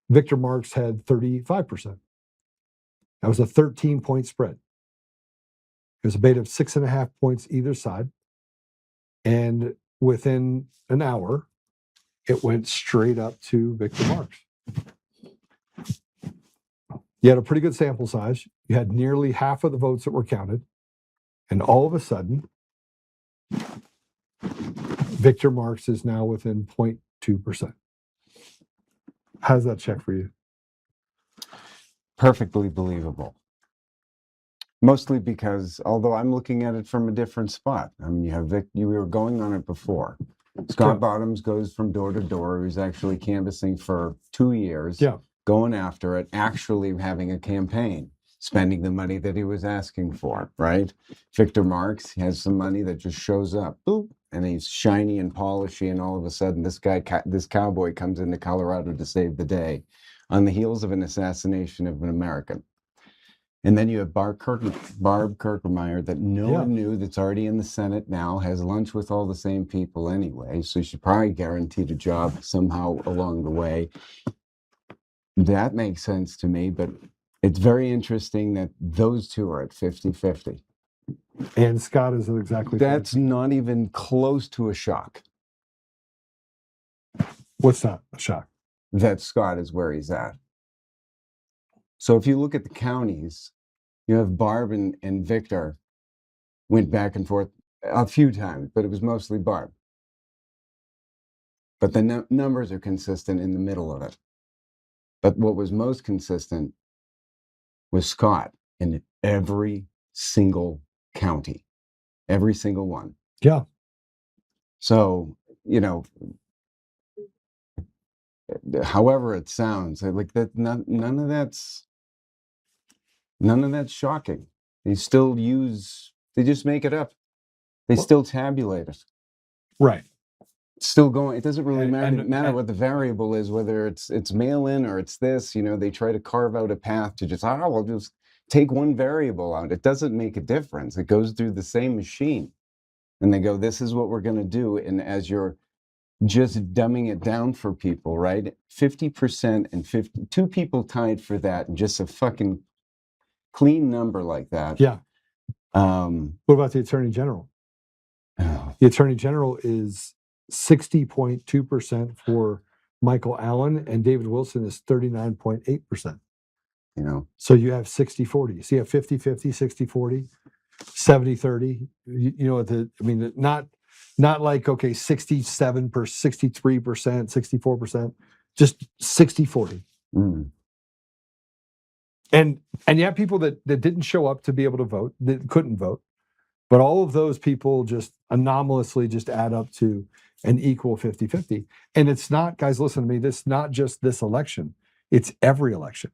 Victor Marx had 35%. That was a 13-point spread. It was a beta of 6.5 points either side, and within an hour, it went straight up to Victor Marx. You had a pretty good sample size. You had nearly half of the votes that were counted, and all of a sudden, Victor Marx is now within 0.2%. How's that check for you? Perfectly believable. Mostly because, although I'm looking at it from a different spot. I mean, you have you were going on it before. Scott Bottoms goes from door to door. He's actually canvassing for 2 years, going after it, actually having a campaign, spending the money that he was asking for, right? Victor Marx has some money that just shows up, boop, and he's shiny and polishy, and all of a sudden this cowboy comes into Colorado to save the day on the heels of an assassination of an American. And then you have Barb Kirkemeyer that no one knew, that's already in the Senate now, has lunch with all the same people anyway, so she probably guaranteed a job somehow along the way. That makes sense to me, but it's very interesting that those two are at 50-50. And Scott is exactly. That's not even close to a shock. What's not a shock? That Scott is where he's at. So if you look at the counties, you have Barb and Victor went back and forth a few times, but it was mostly Barb. But the numbers are consistent in the middle of it. But what was most consistent was Scott in every single county, every single one. Yeah. So, you know, however it sounds, like that, none of that's shocking. They just make it up. They still tabulate it. Right. It's still going. It doesn't really matter what the variable is, whether it's mail-in or it's this, you know, they try to carve out a path to just, we'll just take one variable out. It doesn't make a difference. It goes through the same machine. And they go, this is what we're going to do. And as you're just dumbing it down for people, right? 50% and 52 people tied for that, and just a fucking clean number like that. Yeah. What about the Attorney General? The Attorney General is 60.2% for Michael Allen, and David Wilson is 39.8%. You know, so you have 60-40. So you have 50-50, 60-40, 70-30. You know, not like, okay, 67%, 63%, 64%, just 60-40. And you have people that didn't show up to be able to vote, that couldn't vote. But all of those people just anomalously just add up to an equal 50-50. And it's not, guys, listen to me, this is not just this election. It's every election.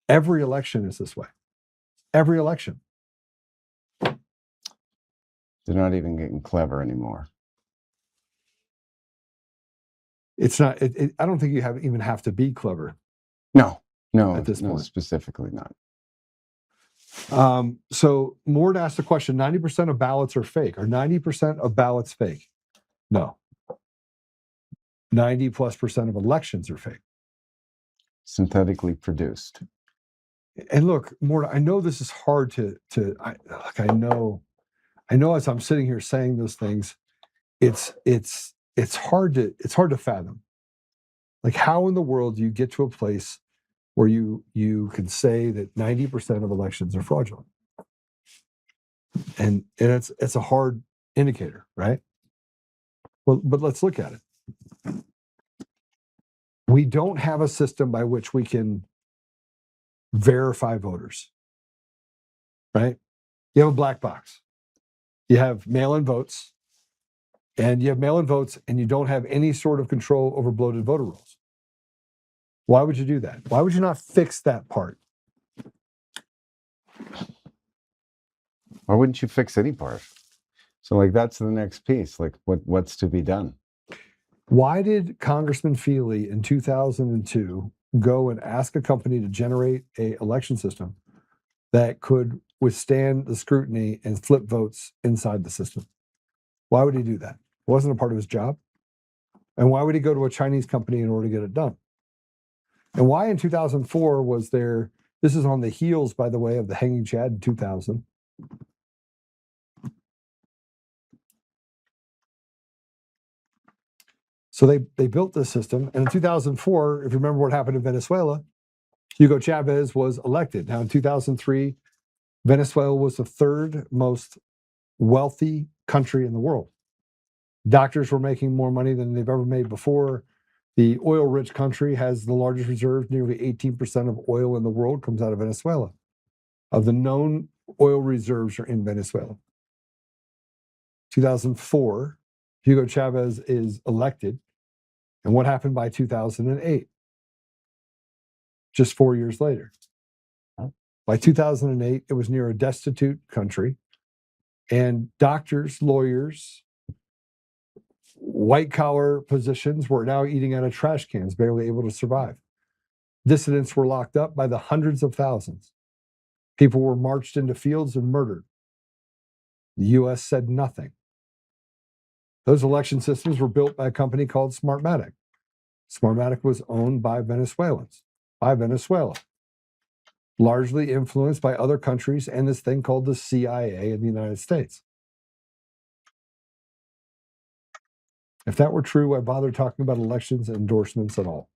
Every election is this way. Every election. They're not even getting clever anymore. It's not, I don't think you even have to be clever. No, at this point. Specifically not. So Mort asked the question, 90% of ballots are fake. Are 90% of ballots fake? No. 90+% of elections are fake. Synthetically produced. And look, Mort, I know this is hard I know as I'm sitting here saying those things, it's hard to fathom. Like, how in the world do you get to a place where you can say that 90% of elections are fraudulent? And it's a hard indicator, right? Well, but let's look at it. We don't have a system by which we can verify voters, right? You have a black box. You have mail-in votes, and you don't have any sort of control over bloated voter rolls. Why would you do that? Why would you not fix that part? Why wouldn't you fix any part? So, like, that's the next piece. Like, what's to be done? Why did Congressman Feely in 2002 go and ask a company to generate an election system that could withstand the scrutiny and flip votes inside the system? Why would he do that? It wasn't a part of his job. And why would he go to a Chinese company in order to get it done? And why in 2004 was there, this is on the heels, by the way, of the hanging Chad in 2000. So they built this system. And in 2004, if you remember what happened in Venezuela, Hugo Chavez was elected. Now in 2003, Venezuela was the third most wealthy country in the world. Doctors were making more money than they've ever made before. The oil-rich country has the largest reserves. Nearly 18% of oil in the world comes out of Venezuela. Of the known oil reserves are in Venezuela. 2004, Hugo Chavez is elected. And what happened by 2008? Just 4 years later. By 2008, it was near a destitute country. And doctors, lawyers, white-collar positions were now eating out of trash cans, barely able to survive. Dissidents were locked up by the hundreds of thousands. People were marched into fields and murdered. The U.S. said nothing. Those election systems were built by a company called Smartmatic. Smartmatic was owned by Venezuelans, by Venezuela, largely influenced by other countries and this thing called the CIA in the United States. If that were true, why bother talking about elections and endorsements at all?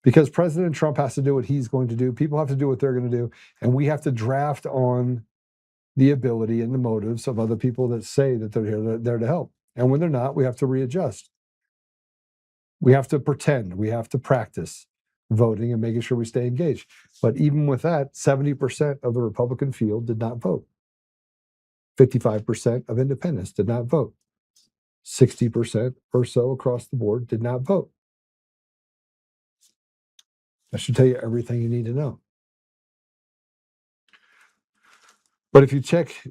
Because President Trump has to do what he's going to do. People have to do what they're going to do. And we have to draft on the ability and the motives of other people that say that they're there to help. And when they're not, we have to readjust. We have to pretend. We have to practice voting and making sure we stay engaged. But even with that, 70% of the Republican field did not vote. 55% of independents did not vote. 60% or so across the board did not vote. That should tell you everything you need to know. But if you check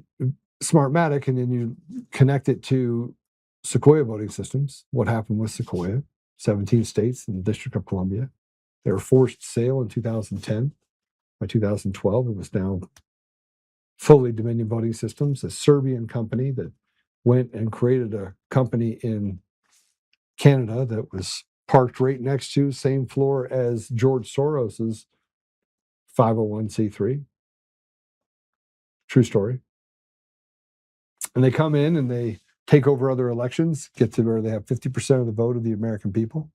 Smartmatic and then you connect it to Sequoia voting systems, what happened with Sequoia? 17 states and the District of Columbia. They were forced sale in 2010. By 2012, it was now fully Dominion Voting Systems, a Serbian company that went and created a company in Canada that was parked right next to, same floor as George Soros's 501c3. True story. And they come in and they take over other elections, get to where they have 50% of the vote of the American people.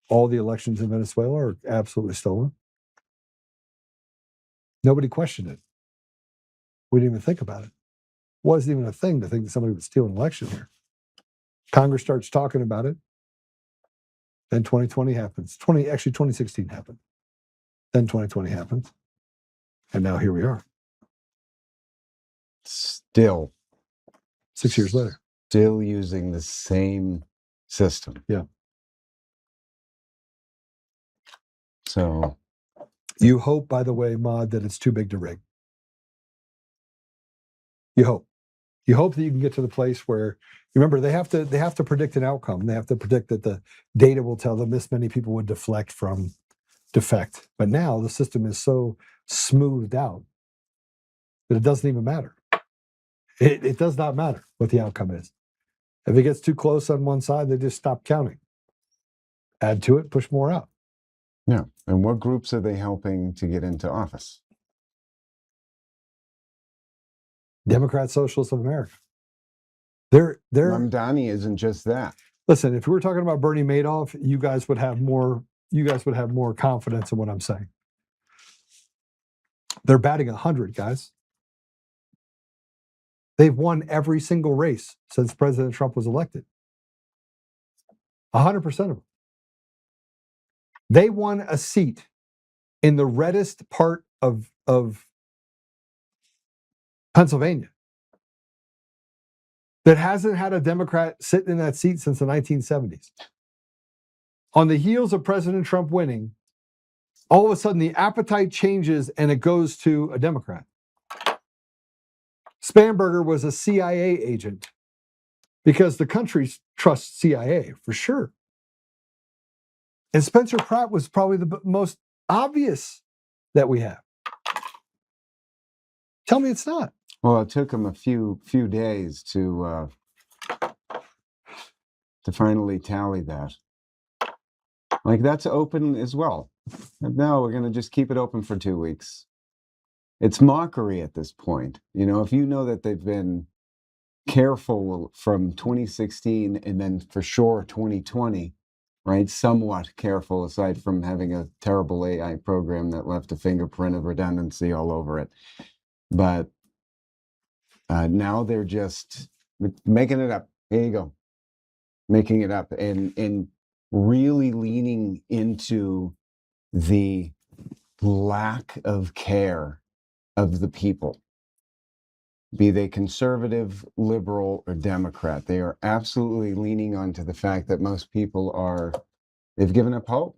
All the elections in Venezuela are absolutely stolen. Nobody questioned it. We didn't even think about it. It wasn't even a thing to think that somebody would steal an election here. Congress starts talking about it. Then 2020 happens. 2016 happened. Then 2020 happens. And now here we are. Still. 6 years later. Still using the same system. Yeah. So. You hope, by the way, Maude, that it's too big to rig. You hope. You hope that you can get to the place where, remember, they have to predict an outcome. They have to predict that the data will tell them this many people would defect. But now the system is so smoothed out that it doesn't even matter. It does not matter what the outcome is. If it gets too close on one side, they just stop counting. Add to it, push more out. Yeah. And what groups are they helping to get into office? Democrat Socialists of America. They're Mamdani isn't just that. Listen, if we were talking about Bernie Madoff, you guys would have more confidence in what I'm saying. They're batting 100, guys. They've won every single race since President Trump was elected. 100% of them. They won a seat in the reddest part of Pennsylvania that hasn't had a Democrat sit in that seat since the 1970s. On the heels of President Trump winning, all of a sudden the appetite changes and it goes to a Democrat. Spanberger was a CIA agent because the country trusts CIA for sure. And Spencer Pratt was probably the most obvious that we have. Tell me it's not. Well, it took him a few days to finally tally that. Like, that's open as well. No, we're going to just keep it open for 2 weeks. It's mockery at this point. You know, if you know that they've been careful from 2016 and then for sure 2020, right? Somewhat careful, aside from having a terrible AI program that left a fingerprint of redundancy all over it. But now they're just making it up. Here you go. making it up, and really leaning into the lack of care of the people, be they conservative, liberal, or Democrat. They are absolutely leaning onto the fact that most people they've given up hope.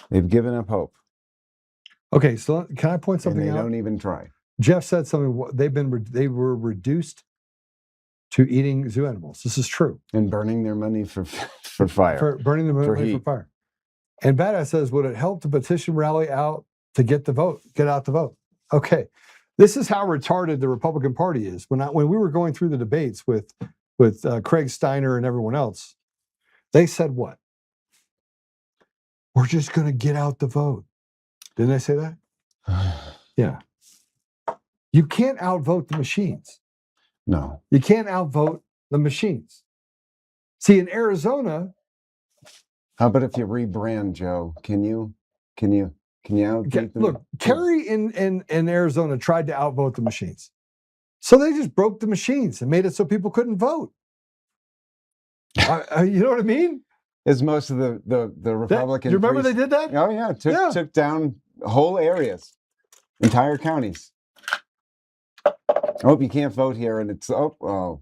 They've given up hope. Okay, so can I point something and they out? don't even try. Jeff said something. They were reduced to eating zoo animals. This is true. And burning their money for fire. For burning their money for fire. And Badass says, would it help to petition rally out to get out the vote? Okay, this is how retarded the Republican Party is. When we were going through the debates with Craig Steiner and everyone else, they said what? We're just going to get out the vote. Didn't they say that? Yeah. You can't outvote the machines. No. You can't outvote the machines. See, in Arizona. How about if you rebrand, Joe? Can you outvote them? Look, Kerry in Arizona tried to outvote the machines. So they just broke the machines and made it so people couldn't vote. You know what I mean? As most of the Republican. You remember they did that? Oh yeah, took down whole areas, entire counties. Oh, you can't vote here, and it's oh.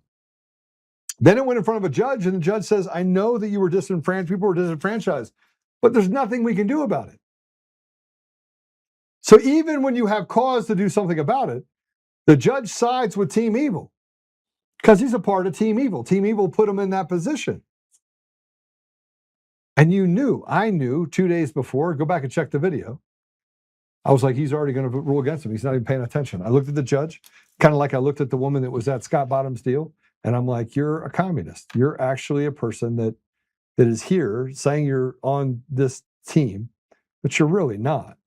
Then it went in front of a judge, and the judge says, "I know that you were disenfranchised. People were disenfranchised, but there's nothing we can do about it." So even when you have cause to do something about it, the judge sides with Team Evil because he's a part of Team Evil. Team Evil put him in that position. And I knew 2 days before, go back and check the video. I was like, he's already going to rule against him. He's not even paying attention. I looked at the judge, kind of like I looked at the woman that was at Scott Bottom's deal. And I'm like, you're a communist. You're actually a person that is here saying you're on this team, but you're really not.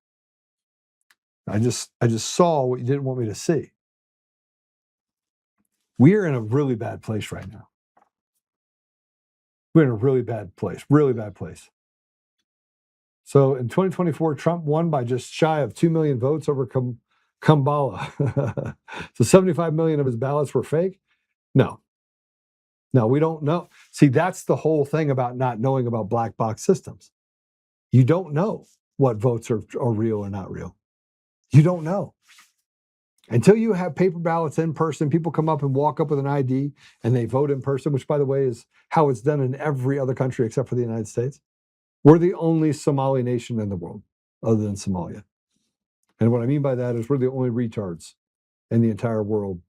I just saw what you didn't want me to see. We are in a really bad place right now. We're in a really bad place. So in 2024, Trump won by just shy of 2 million votes over Kamala. So 75 million of his ballots were fake? No, we don't know. See, that's the whole thing about not knowing about black box systems. You don't know what votes are real or not real. You don't know. Until you have paper ballots in person, people come up and walk up with an ID and they vote in person, which, by the way, is how it's done in every other country except for the United States. We're the only Somali nation in the world other than Somalia. And what I mean by that is we're the only retards in the entire world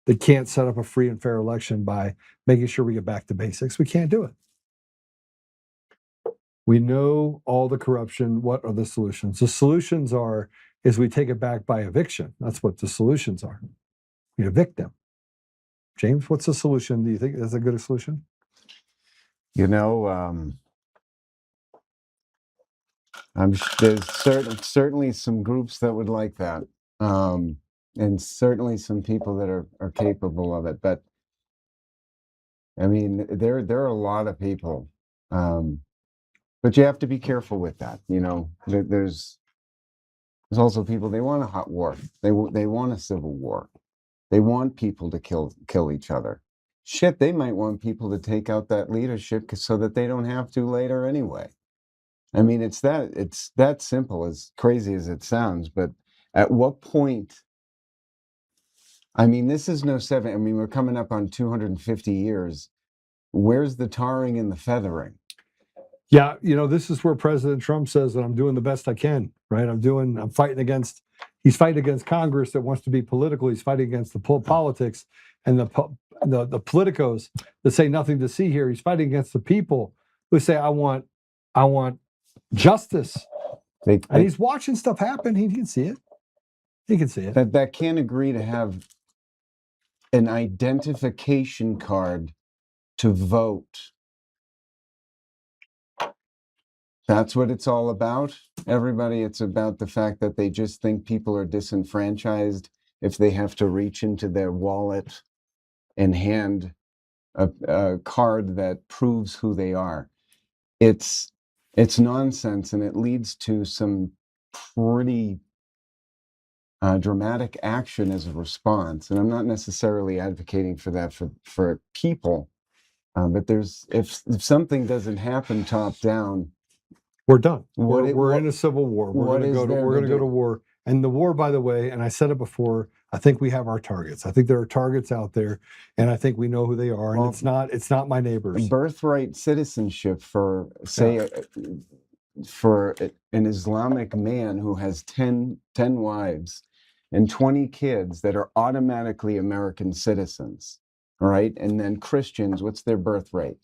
that can't set up a free and fair election by making sure we get back to basics. We can't do it. We know all the corruption. What are the solutions? The solutions is we take it back by eviction. That's what the solutions are. We evict them. James, what's the solution? Do you think that's a good solution? There's certainly some groups that would like that, and certainly some people that are capable of it. But I mean, there are a lot of people, but you have to be careful with that. There's also people, they want a hot war. They want a civil war. They want people to kill each other. Shit, they might want people to take out that leadership so that they don't have to later anyway. I mean, it's that simple, as crazy as it sounds. But at what point? I mean, this is no seven. I mean, we're coming up on 250 years. Where's the tarring and the feathering? Yeah, this is where President Trump says that I'm doing the best I can, right? He's fighting against Congress that wants to be political. He's fighting against the politics and the politicos that say nothing to see here. He's fighting against the people who say, I want justice. And he's watching stuff happen. He can see it. He can see it. That can't agree to have an identification card to vote. That's what it's all about. Everybody, it's about the fact that they just think people are disenfranchised if they have to reach into their wallet and hand a card that proves who they are. It's nonsense, and it leads to some pretty dramatic action as a response. And I'm not necessarily advocating for that for people. But if something doesn't happen top down, we're done. What We're in a civil war. We're going to go to war. And the war, by the way, and I said it before, I think we have our targets. I think there are targets out there, and I think we know who they are. And it's not my neighbors. Birthright citizenship for, say, for an Islamic man who has 10 wives and 20 kids that are automatically American citizens, all right? And then Christians, what's their birthright?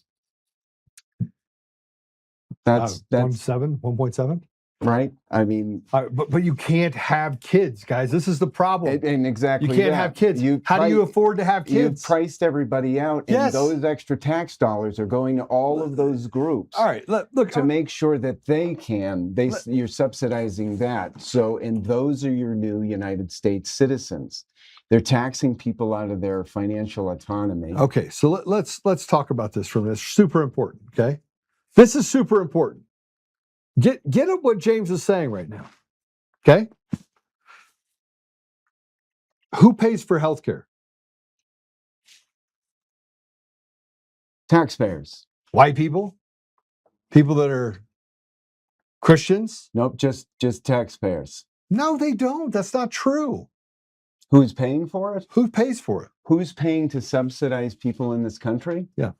That's 1.7, right? I mean, but you can't have kids, guys. This is the problem. And exactly, you can't have kids. How do you afford to have kids? You've priced everybody out, and those extra tax dollars are going to all of those groups. All right, look to make sure that you're subsidizing that. So, and those are your new United States citizens. They're taxing people out of their financial autonomy. Okay, so let's talk about this for a minute. It's super important. Okay. This is super important. Get at what James is saying right now. Okay? Who pays for healthcare? Taxpayers. White people? People that are Christians? Nope, just taxpayers. No, they don't. That's not true. Who's paying for it? Who pays for it? Who's paying to subsidize people in this country? Yeah.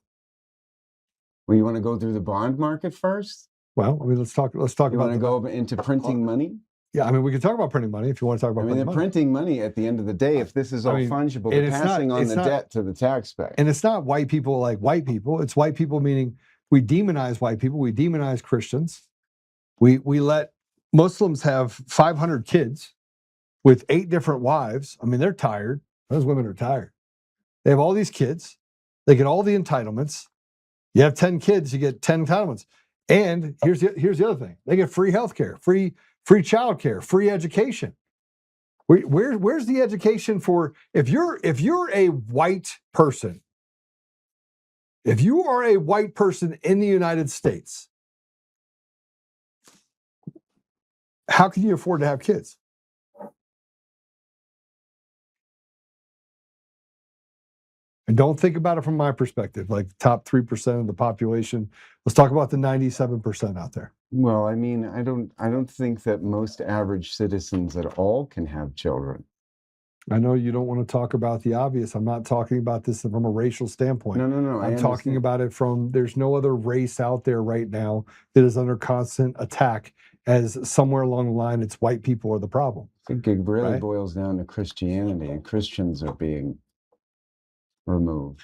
Well, you want to go through the bond market first? Well, I mean, let's talk you about. You want to go into printing money? Yeah, I mean, we can talk about printing money if you want to talk about. I mean, they're printing money at the end of the day. If this is all fungible, they're passing on the debt to the taxpayer. And it's not white people like white people. It's white people meaning we demonize white people. We demonize Christians. We let Muslims have 500 kids with 8 different wives. I mean, they're tired. Those women are tired. They have all these kids. They get all the entitlements. You have 10 kids, you get 10 entitlements. And here's the other thing. They get free healthcare, free childcare, free education. Where's the education for if you're a white person? If you are a white person in the United States, how can you afford to have kids? And don't think about it from my perspective, like top 3% of the population. Let's talk about the 97% out there. Well, I mean, I don't think that most average citizens at all can have children. I know you don't want to talk about the obvious. I'm not talking about this from a racial standpoint. No. I'm talking about it from there's no other race out there right now that is under constant attack as somewhere along the line it's white people are the problem. I think it really boils down to Christianity, and Christians are being removed.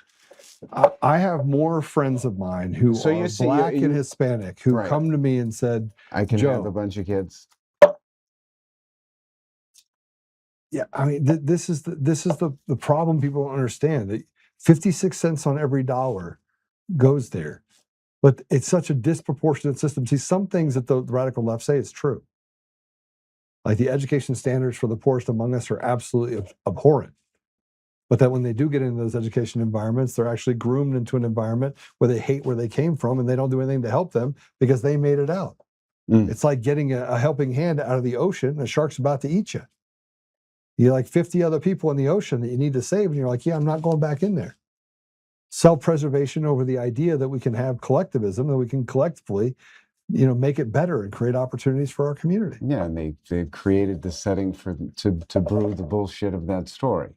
I have more friends of mine who are black and Hispanic who come to me and said, I can have a bunch of kids. Yeah, I mean, this is the problem people don't understand. That 56 cents on every dollar goes there. But it's such a disproportionate system. See, some things that the radical left say is true. Like the education standards for the poorest among us are absolutely abhorrent. But that when they do get into those education environments, they're actually groomed into an environment where they hate where they came from and they don't do anything to help them because they made it out. It's like getting a helping hand out of the ocean and a shark's about to eat you. You're like 50 other people in the ocean that you need to save, and you're like, yeah, I'm not going back in there. Self-preservation over the idea that we can have collectivism, that we can collectively, make it better and create opportunities for our community. Yeah, and they created the setting to brew the bullshit of that story.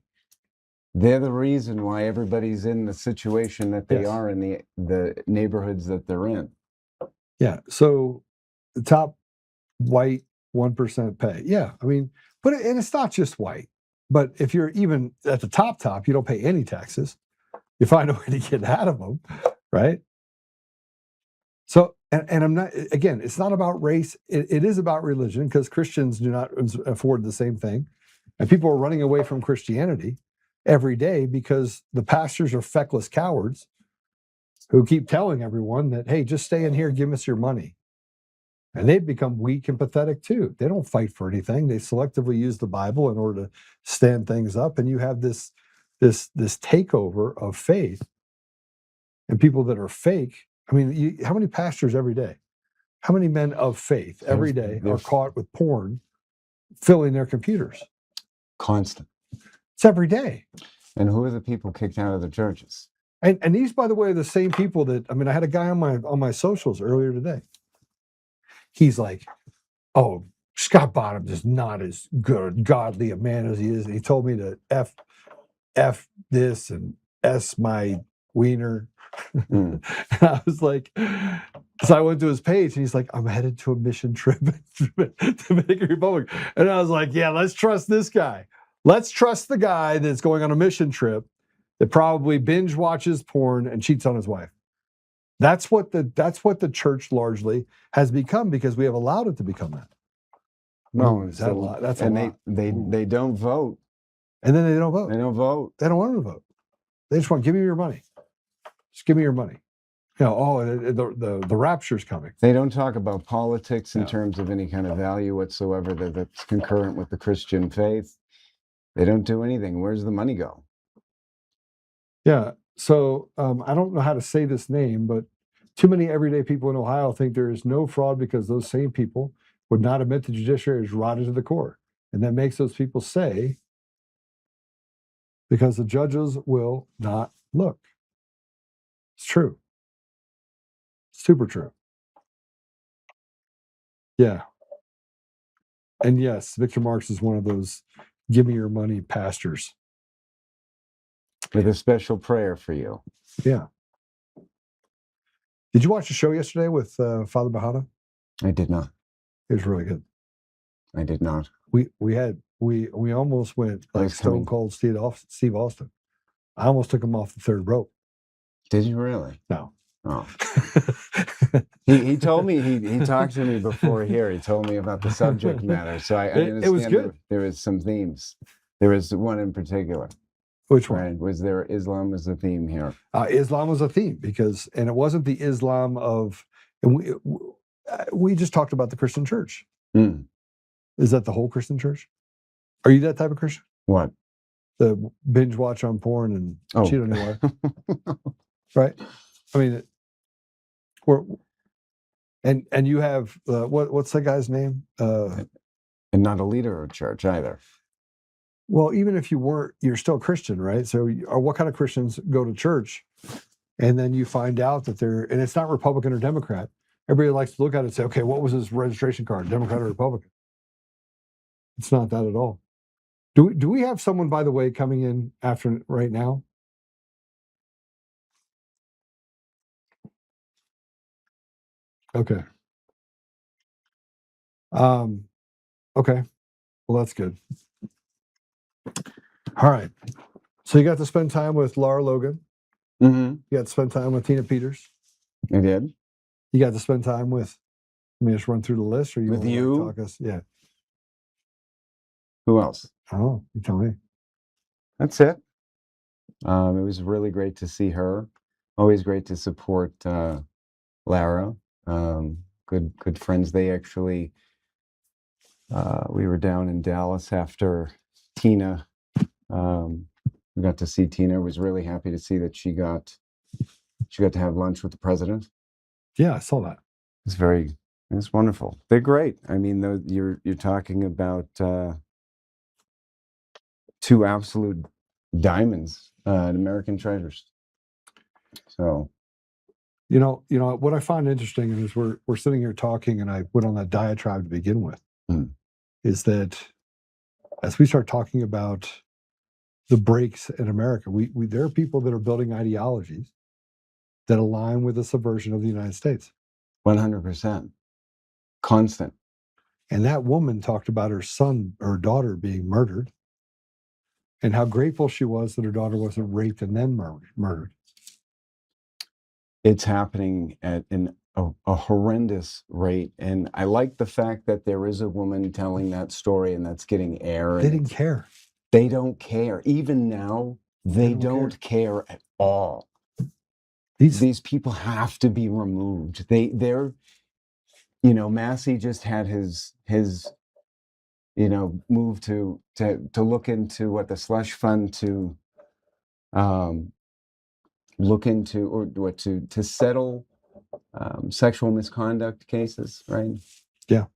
They're the reason why everybody's in the situation that they are in the neighborhoods that they're in. Yeah. So the top white 1% pay. Yeah. I mean, and it's not just white, but if you're even at the top, you don't pay any taxes. You find a way to get out of them, right? So, and I'm not, again, it's not about race. It is about religion because Christians do not afford the same thing. And people are running away from Christianity every day because the pastors are feckless cowards who keep telling everyone that, hey, just stay in here, give us your money. And they've become weak and pathetic too. They don't fight for anything. They selectively use the Bible in order to stand things up. And you have this takeover of faith and people that are fake. I mean, how many pastors every day? How many men of faith every day are caught with porn filling their computers? Constant. It's every day. And who are the people kicked out of the churches? And these, by the way, are the same people that, I mean, I had a guy on my socials earlier today. He's like, oh, Scott Bottoms is not as good, godly a man as he is. And he told me to F this and S my wiener. And I was like, so I went to his page and he's like, I'm headed to a mission trip to Dominican Republic. And I was like, yeah, let's trust this guy. Let's trust the guy that's going on a mission trip that probably binge watches porn and cheats on his wife. That's what the church largely has become because we have allowed it to become that. No, that's a lot. They don't vote. And then they don't vote. They don't vote. They don't want them to vote. They just want, give me your money. Just give me your money. You know, the rapture's coming. They don't talk about politics in terms of any kind of value whatsoever that's concurrent with the Christian faith. They don't do anything. Where's the money go? Yeah. So I don't know how to say this name, but too many everyday people in Ohio think there is no fraud because those same people would not admit the judiciary is rotted to the core. And that makes those people say, because the judges will not look. It's true. Super true. Yeah. And yes, Victor Marx is one of those give me your money pastors. With a special prayer for you. Yeah. Did you watch the show yesterday with Father Bahana? I did not. It was really good. I did not. We almost went like Stone Cold Steve Austin. I almost took him off the third rope. Did you really? No. Oh. he told me he talked to me before here. He told me about the subject matter. So I understand it was good. There was some themes. There was one in particular. Which one? Right? Was there Islam was a theme here? Islam was a theme because, and it wasn't the Islam of, and we just talked about the Christian church. Mm. Is that the whole Christian church? Are you that type of Christian? What? The binge watch on porn and cheat on your wife? Right? I mean, and you have, what's that guy's name? And not a leader of church either. Well, even if you weren't, you're still Christian, right? So what kind of Christians go to church and then you find out that and it's not Republican or Democrat. Everybody likes to look at it and say, okay, what was his registration card, Democrat or Republican? It's not that at all. Do we have someone, by the way, coming in after right now? Okay. Okay. Well, that's good. All right. So you got to spend time with Laura Logan. Mm-hmm. You got to spend time with Tina Peters. I did. You got to spend time with, let me just run through the list, or you with want you? To talk us? Yeah. Who else? Oh, you tell me. That's it. It was really great to see her. Always great to support Lara. Good friends. They actually, we were down in Dallas after Tina. We got to see Tina. Was really happy to see that she got to have lunch with the president. Yeah, I saw that. It's wonderful. They're great. I mean, you're talking about two absolute diamonds, American treasures. So, you know what I find interesting is we're sitting here talking, and I went on that diatribe to begin with. Is that as we start talking about the breaks in America, there are people that are building ideologies that align with the subversion of the United States. 100%. Constant. And that woman talked about her daughter being murdered, and how grateful she was that her daughter wasn't raped and then murdered. It's happening at a horrendous rate. And I like the fact that there is a woman telling that story and that's getting air. They didn't care. They don't care. Even now, they don't care at all. These people have to be removed. They're, Massey just had his move to look into what the slush fund to look into, or what to settle sexual misconduct cases, right? Yeah.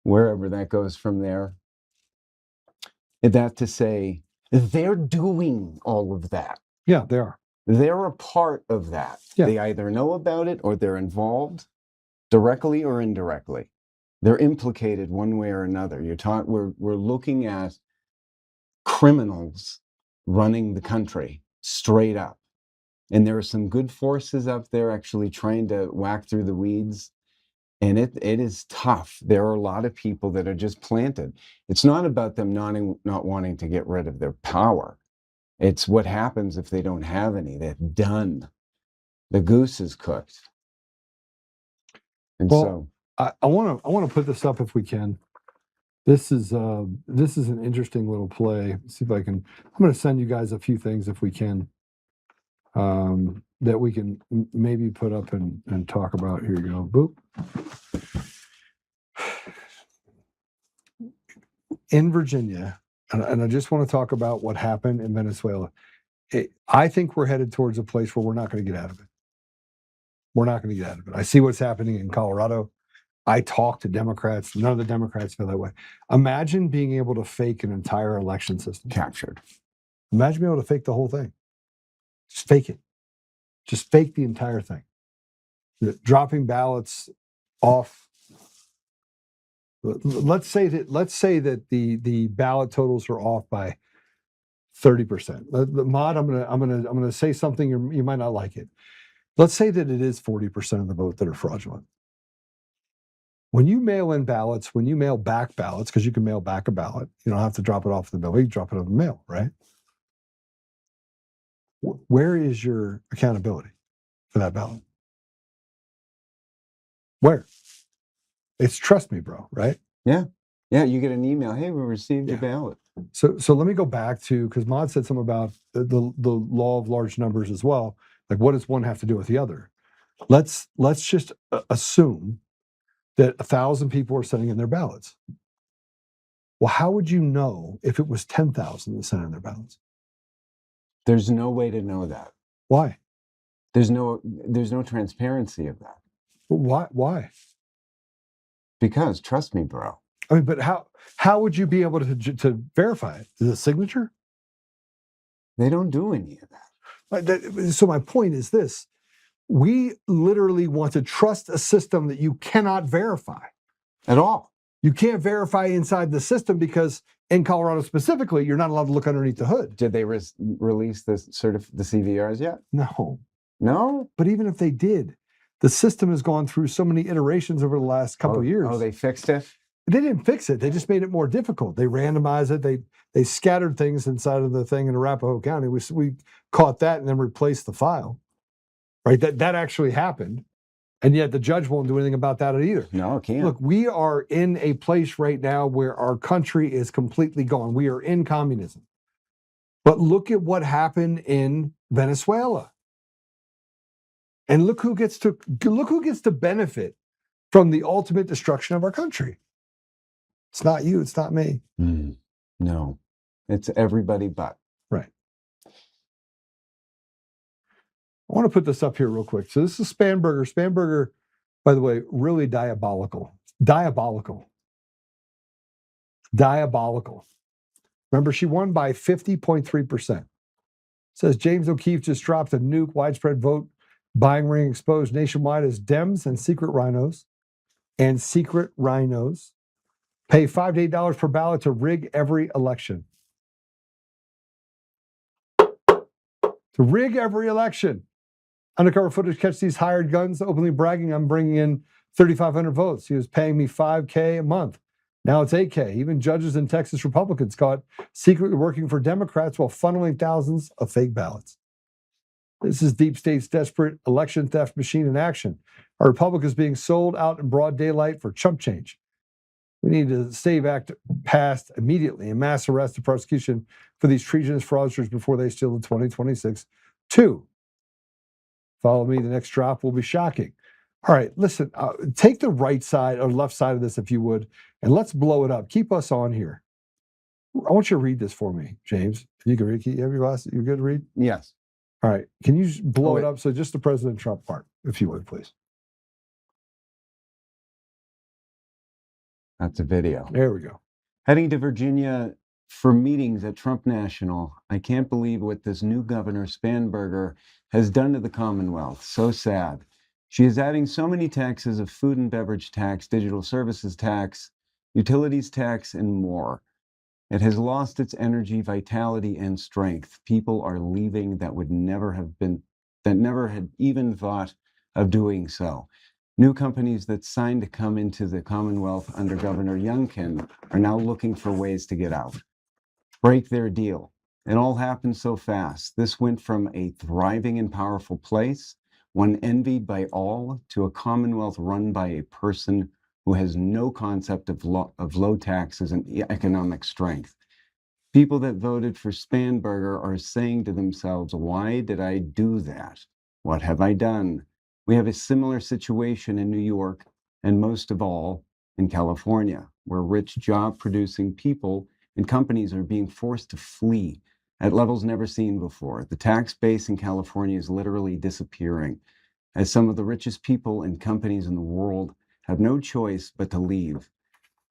Wherever that goes from there. And that to say, they're doing all of that. Yeah, they are. they're a part of that. Yeah. They either know about it or they're involved directly or indirectly. They're implicated one way or another. We're looking at criminals running the country straight up. And there are some good forces up there actually trying to whack through the weeds. And it is tough. There are a lot of people that are just planted. It's not about them not wanting to get rid of their power. It's what happens if they don't have any. They're done. The goose is cooked. And well, I want to put this up if we can. This is an interesting little play. Let's see if I can. I'm going to send you guys a few things if we can, that we can maybe put up and talk about. Here you go. Boop. In Virginia, and I just want to talk about what happened in Venezuela. I think we're headed towards a place where we're not going to get out of it. We're not going to get out of it. I see what's happening in Colorado. I talk to Democrats. None of the Democrats feel that way. Imagine being able to fake an entire election system. Captured. Imagine being able to fake the whole thing. Just fake it. Just fake the entire thing. Dropping ballots off. Let's say that the ballot totals are off by 30%. Maude, I'm gonna say something you might not like it. Let's say that it is 40% of the vote that are fraudulent. When you mail in ballots, when you mail back ballots, because you can mail back a ballot, you don't have to drop it off in the mail. You drop it on the mail, right? Where is your accountability for that ballot? Where? It's trust me, bro, right? Yeah. Yeah, you get an email. Hey, we received your ballot. So let me go back to, because Maude said something about the law of large numbers as well. Like, what does one have to do with the other? Let's just assume that 1,000 people are sending in their ballots. Well, how would you know if it was 10,000 that sent in their ballots? There's no way to know that. Why? There's no transparency of that. Why? Because, trust me, bro. I mean, but how would you be able to verify it? Is it a signature? They don't do any of that. So my point is this. We literally want to trust a system that you cannot verify. At all. You can't verify inside the system because in Colorado specifically, you're not allowed to look underneath the hood. Did they release the CVRs yet? No. No? But even if they did, the system has gone through so many iterations over the last couple of years. Oh, they fixed it? They didn't fix it. They just made it more difficult. They randomized it. They scattered things inside of the thing in Arapahoe County. We caught that and then replaced the file. Right? That actually happened. And yet the judge won't do anything about that either. No, it can't. Look, we are in a place right now where our country is completely gone. We are in communism. But look at what happened in Venezuela. And look who gets to benefit from the ultimate destruction of our country. It's not you, it's not me. No. It's everybody but. Right. I want to put this up here real quick. So this is Spanberger. Spanberger, by the way, really diabolical. Diabolical. Remember, she won by 50.3%. Says James O'Keefe just dropped a nuke, widespread vote buying ring exposed nationwide as Dems and secret rhinos pay $5 to $8 per ballot to rig every election. To rig every election. Undercover footage catch these hired guns openly bragging, I'm bringing in 3,500 votes. He was paying me $5K a month. Now it's $8K. Even judges in Texas Republicans caught secretly working for Democrats while funneling thousands of fake ballots. This is deep state's desperate election theft machine in action. Our republic is being sold out in broad daylight for chump change. We need the DSA-backed passed immediately and mass arrest and prosecution for these treasonous fraudsters before they steal the 2026 2. Follow me. The next drop will be shocking. All right, listen, take the right side or left side of this, if you would, and let's blow it up. Keep us on here. I want you to read this for me, James. You can read. You have your glasses? You're good to read? Yes. All right. Can you blow it up? So just the President Trump part, if you would, please. That's a video. There we go. Heading to Virginia for meetings at Trump National. I can't believe what this new governor, Spanberger, has done to the Commonwealth. So sad. She is adding so many taxes of food and beverage tax, digital services tax, utilities tax, and more. It has lost its energy, vitality, and strength. People are leaving that never had even thought of doing so. New companies that signed to come into the Commonwealth under Governor Youngkin are now looking for ways to get out, break their deal. It all happened so fast. This went from a thriving and powerful place, one envied by all, to a Commonwealth run by a person who has no concept of low taxes and economic strength. People that voted for Spanberger are saying to themselves, why did I do that? What have I done? We have a similar situation in New York, and most of all in California, where rich job-producing people and companies are being forced to flee at levels never seen before. The tax base in California is literally disappearing, as some of the richest people and companies in the world have no choice but to leave.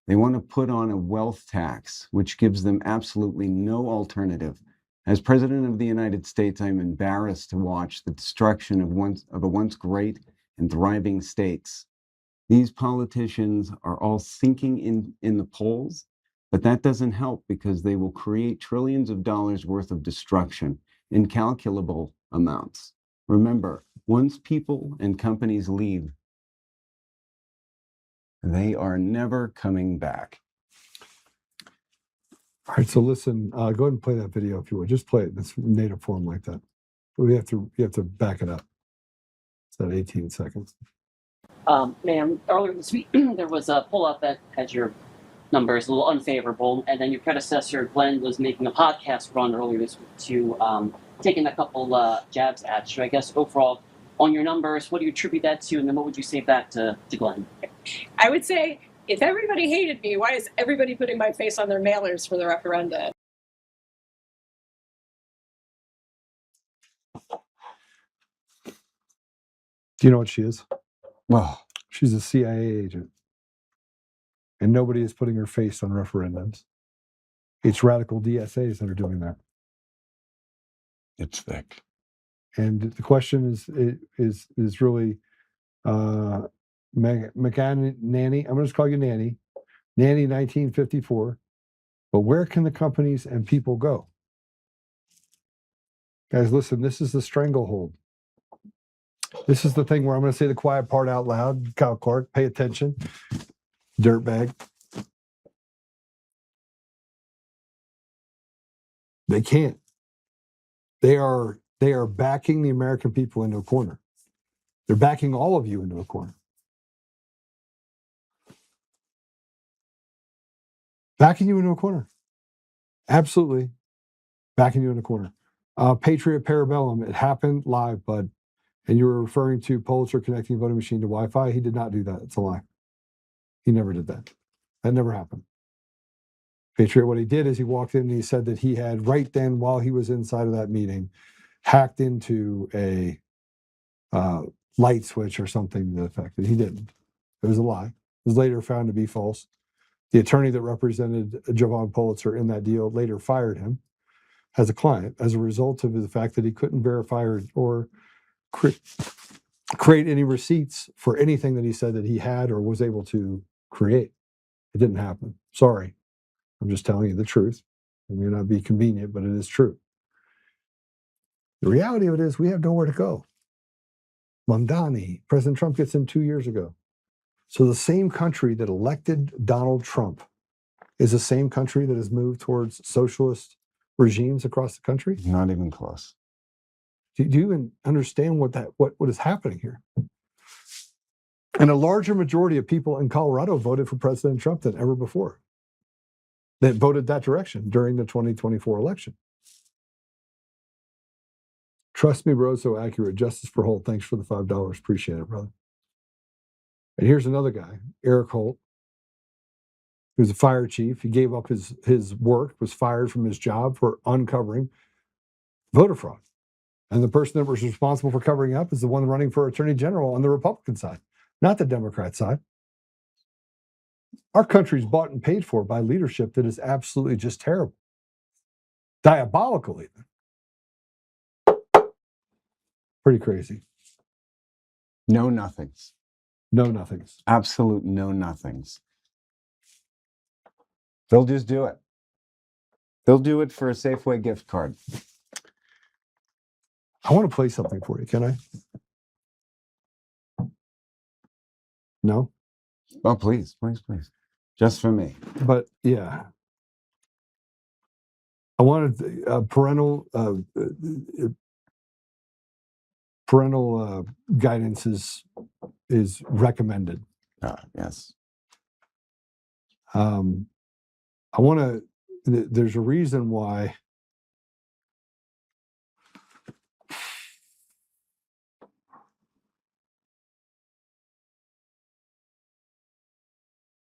They want to put on a wealth tax, which gives them absolutely no alternative. As President of the United States, I'm embarrassed to watch the destruction of a once great and thriving states. These politicians are all sinking in the polls, but that doesn't help because they will create trillions of dollars worth of destruction, incalculable amounts. Remember, once people and companies leave, they are never coming back. All right, so listen, go ahead and play that video if you would. Just play it in its native form like that. You have to back it up. It's at 18 seconds. Ma'am, earlier this week, there was a poll-up that had your numbers a little unfavorable, and then your predecessor, Glenn, was making a podcast run earlier this week to taking a couple jabs at you. I guess overall, on your numbers, what do you attribute that to, and then what would you say back to Glenn? I would say, if everybody hated me, why is everybody putting my face on their mailers for the referenda? Do you know what she is? Well, she's a CIA agent. And nobody is putting her face on referendums. It's radical DSAs that are doing that. It's thick. And the question is really Nanny. I'm going to just call you Nanny. Nanny 1954. But where can the companies and people go? Guys, listen, this is the stranglehold. This is the thing where I'm going to say the quiet part out loud. Kyle Clark, pay attention. Dirtbag. They can't. They are backing the American people into a corner. They're backing all of you into a corner. Backing you into a corner. Absolutely. Backing you in a corner. Patriot Parabellum, it happened live, bud. And you were referring to Pulitzer connecting a voting machine to Wi-Fi. He did not do that. It's a lie. He never did that. That never happened. Patriot, what he did is he walked in and he said that he had, right then while he was inside of that meeting, hacked into a light switch or something to the effect that he didn't. It was a lie. It was later found to be false. The attorney that represented Javon Pulitzer in that deal later fired him as a client as a result of the fact that he couldn't verify or create any receipts for anything that he said that he had or was able to create. It didn't happen. Sorry. I'm just telling you the truth. It may not be convenient, but it is true. The reality of it is we have nowhere to go. Mamdani, President Trump gets in 2 years ago. So the same country that elected Donald Trump is the same country that has moved towards socialist regimes across the country? Not even close. Do you even understand what is happening here? And a larger majority of people in Colorado voted for President Trump than ever before. That voted that direction during the 2024 election. Trust me, bro, so accurate. Justice for Holt. Thanks for the $5. Appreciate it, brother. And here's another guy, Eric Holt, who's a fire chief. He gave up his work, was fired from his job for uncovering voter fraud. And the person that was responsible for covering up is the one running for attorney general on the Republican side, not the Democrat side. Our country's bought and paid for by leadership that is absolutely just terrible. Diabolical even. Pretty crazy. No nothings. No nothings. Absolute no nothings. They'll just do it. They'll do it for a Safeway gift card. I want to play something for you. Can I? No? Oh, please, please, please. Just for me. But yeah. I wanted parental guidance is recommended. Yes. I want to. There's a reason why.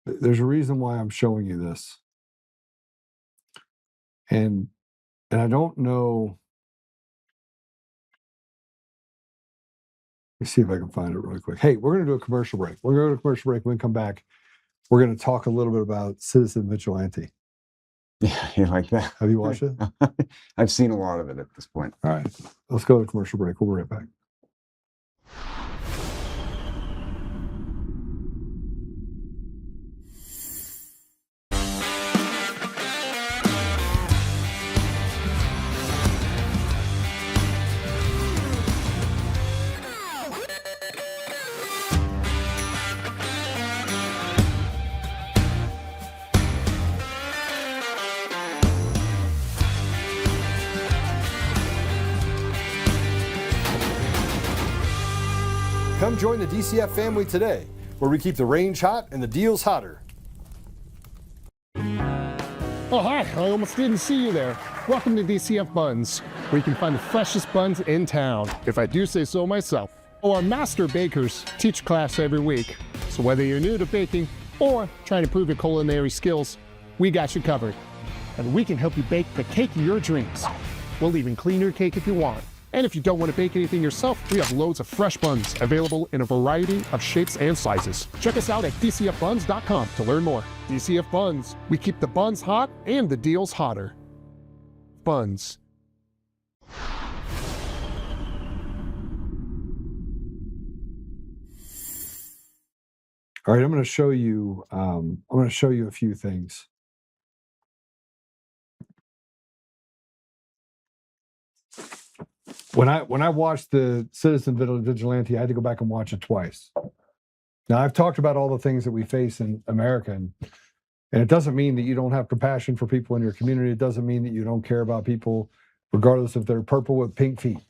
There's a reason why I'm showing you this, and I don't know. Let me see if I can find it really quick. Hey, we're going to do a commercial break. We're going to go to a commercial break. When we come back, we're going to talk a little bit about Citizen Vigilante. Yeah, you like that? Have you watched it? I've seen a lot of it at this point. All right, let's go to a commercial break. We'll be right back. Come join the DCF family today, where we keep the range hot and the deals hotter. Oh, hi. I almost didn't see you there. Welcome to DCF Buns, where you can find the freshest buns in town, if I do say so myself. Our master bakers teach class every week, so whether you're new to baking or trying to improve your culinary skills, we got you covered. And we can help you bake the cake of your dreams. We'll even clean your cake if you want. And if you don't want to bake anything yourself, we have loads of fresh buns available in a variety of shapes and sizes. Check us out at dcfbuns.com to learn more. DCF Buns, we keep the buns hot and the deals hotter. Buns. All right, I'm going to show you. I'm going to show you a few things. When I watched the Citizen Vigilante, I had to go back and watch it twice. Now, I've talked about all the things that we face in America, and it doesn't mean that you don't have compassion for people in your community. It doesn't mean that you don't care about people, regardless if they're purple with pink feet.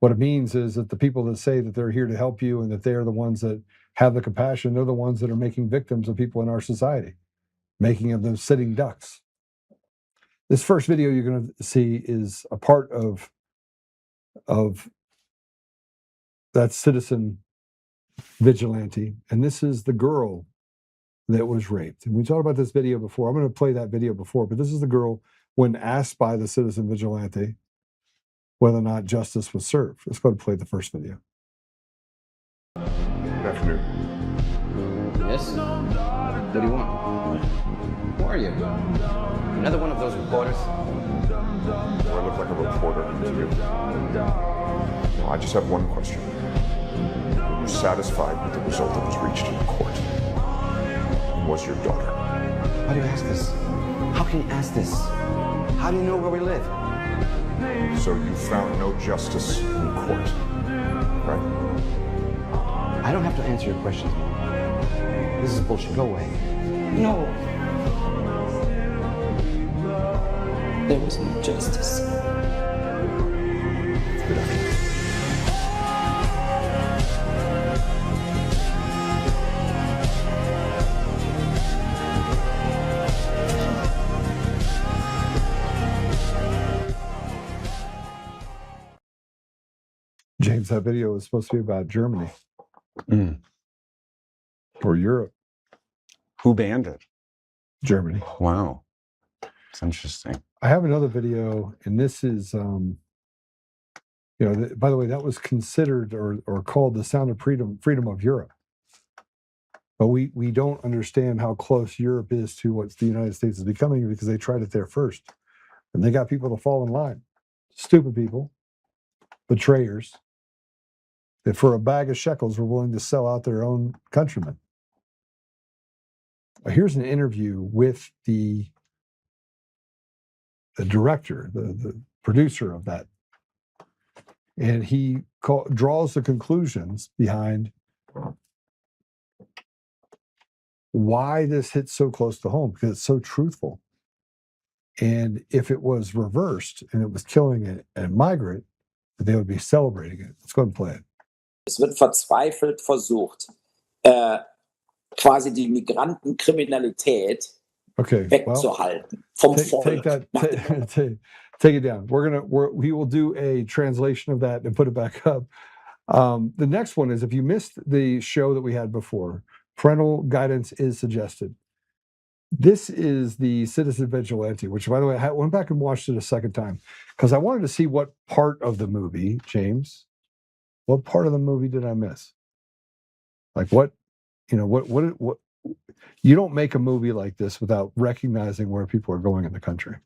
What it means is that the people that say that they're here to help you and that they are the ones that have the compassion, they're the ones that are making victims of people in our society, making of them sitting ducks. This first video you're going to see is a part of that Citizen Vigilante, and this is the girl that was raped. And we talked about this video before. I'm going to play that video before, but this is the girl when asked by the Citizen Vigilante whether or not justice was served. Let's go to play the first video. Good afternoon. Yes? What do you want? Who are you? Another one of those reporters? Do I look like a reporter to you? No, I just have one question. Are you satisfied with the result that was reached in court? And was your daughter? Why do you ask this? How can you ask this? How do you know where we live? So you found no justice in court, right? I don't have to answer your questions. This is bullshit. Go away. No. There was no justice. Good afternoon. James, that video was supposed to be about Germany or Europe. Who banned it? Germany. Wow. It's interesting. I have another video, and this is, by the way, that was considered or called the sound of freedom of Europe. But we don't understand how close Europe is to what the United States is becoming because they tried it there first. And they got people to fall in line. Stupid people, betrayers, that for a bag of shekels were willing to sell out their own countrymen. Here's an interview with the director, the producer of that. And he draws the conclusions behind why this hits so close to home, because it's so truthful. And if it was reversed and it was killing a migrant, they would be celebrating it. Let's go ahead and play it. Es wird verzweifelt versucht, quasi die Migrantenkriminalität wegzuhalten vom Volk. Take it down. We will do a translation of that and put it back up. The next one is, if you missed the show that we had before, parental guidance is suggested. This is the citizen vigilante, which, by the way, I went back and watched it a second time because I wanted to see what part of the movie, James, what part of the movie did I miss? Like what you don't make a movie like this without recognizing where people are going in the country.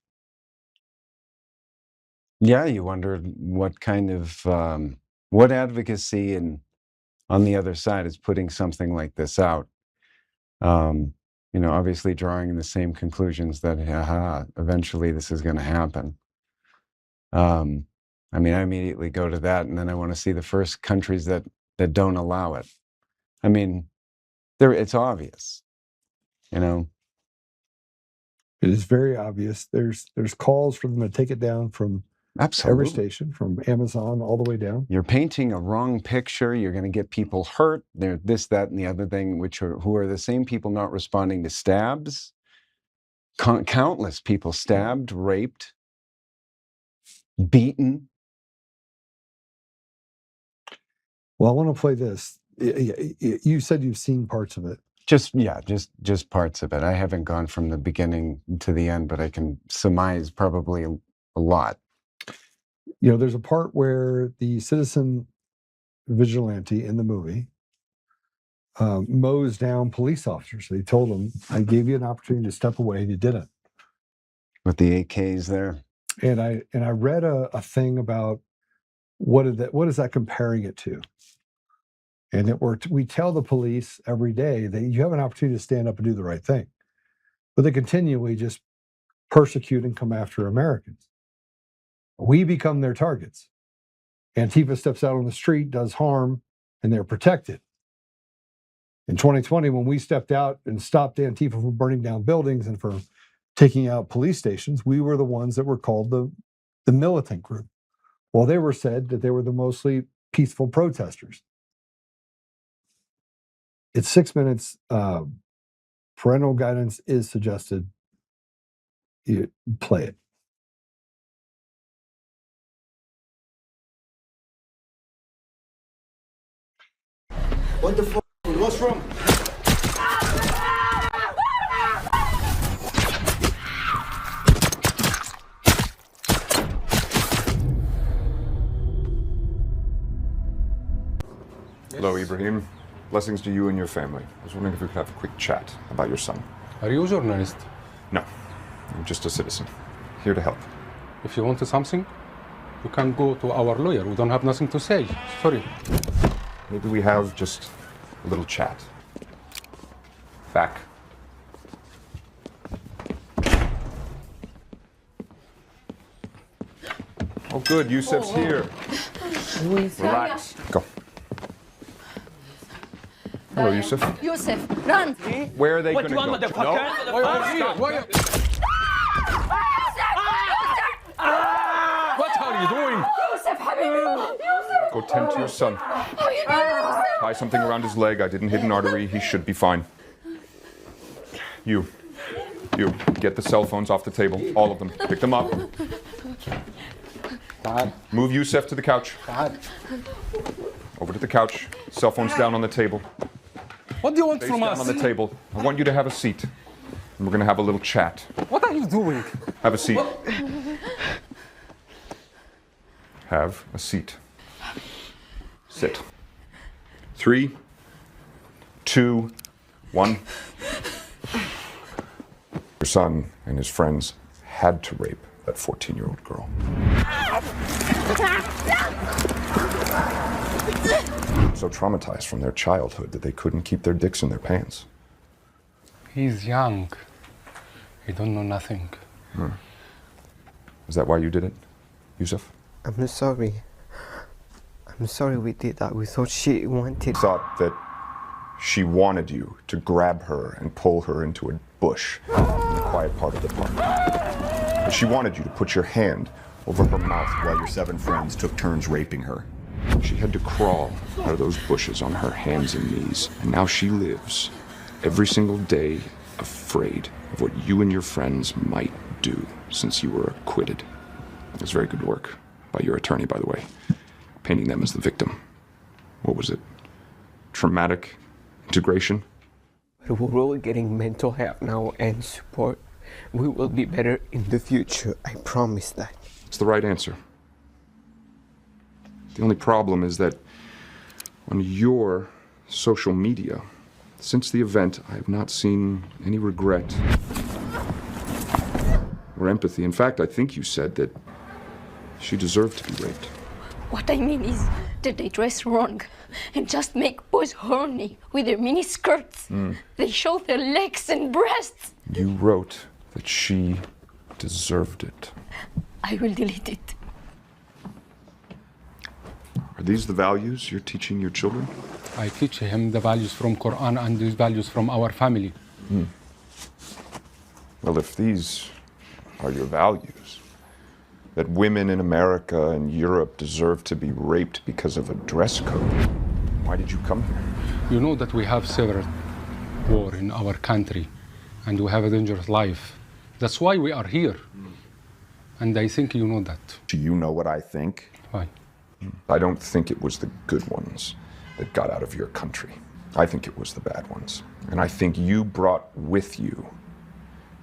Yeah, you wonder what kind of what advocacy on the other side is putting something like this out. Obviously drawing the same conclusions that eventually this is going to happen. I immediately go to that, and then I want to see the first countries that don't allow it. It's obvious, It is very obvious. There's calls for them to take it down from every station, from Amazon all the way down. You're painting a wrong picture. You're going to get people hurt. They're this, that, and the other thing, who are the same people not responding to stabs. Countless people stabbed, raped, beaten. Well, I want to play this. You said you've seen parts of it. Just parts of it. I haven't gone from the beginning to the end, but I can surmise probably a lot. There's a part where the citizen vigilante in the movie mows down police officers. They told him, I gave you an opportunity to step away, and you didn't. With the AKs there. And I read a thing about what is that comparing it to? And we tell the police every day that you have an opportunity to stand up and do the right thing. But they continually just persecute and come after Americans. We become their targets. Antifa steps out on the street, does harm, and they're protected. In 2020, when we stepped out and stopped Antifa from burning down buildings and from taking out police stations, we were the ones that were called the militant group. Well, they were said that they were the mostly peaceful protesters. It's 6 minutes. Parental guidance is suggested. You play it. What the fuck? What's wrong? Hello, Ibrahim. Blessings to you and your family. I was wondering if we could have a quick chat about your son. Are you a journalist? No, I'm just a citizen. Here to help. If you want something, you can go to our lawyer. We don't have nothing to say. Sorry. Maybe we have just a little chat. Back. Oh, good. Yusuf's here. Relax. Go. Hello, Yusuf. Yusuf, run! Where are they going to go? What do you want, motherfucker? What are you doing? Yusuf, Habibi! Go tend to your son. Tie something around his leg. I didn't hit an artery. He should be fine. You, get the cell phones off the table. All of them. Pick them up. Dad. Move Yusuf to the couch. Dad. Over to the couch. Cell phones down on the table. What do you want Face from down us? on the table. I want you to have a seat. And we're going to have a little chat. What are you doing? Have a seat. Have a seat. Sit. 3, 2, 1. Your son and his friends had to rape that 14-year-old girl. So traumatized from their childhood that they couldn't keep their dicks in their pants. He's young. He don't know nothing. Is that why you did it, Yusuf? I'm sorry. I'm sorry we did that. We thought she wanted... Thought that she wanted you to grab her and pull her into a bush in the quiet part of the park. But she wanted you to put your hand over her mouth while your 7 friends took turns raping her. She had to crawl out of those bushes on her hands and knees. And now she lives every single day afraid of what you and your friends might do since you were acquitted. It was very good work by your attorney, by the way, painting them as the victim. What was it? Traumatic integration? But we're all getting mental help now and support. We will be better in the future. I promise that. It's the right answer. The only problem is that on your social media, since the event, I have not seen any regret or empathy. In fact, I think you said that she deserved to be raped. What I mean is that they dress wrong and just make boys horny with their mini skirts. They show their legs and breasts. You wrote that she deserved it. I will delete it. Are these the values you're teaching your children? I teach him the values from Quran and these values from our family. Well, if these are your values, that women in America and Europe deserve to be raped because of a dress code, why did you come here? You know that we have several war in our country and we have a dangerous life. That's why we are here. And I think you know that. Do you know what I think? Why? I don't think it was the good ones that got out of your country. I think it was the bad ones. And I think you brought with you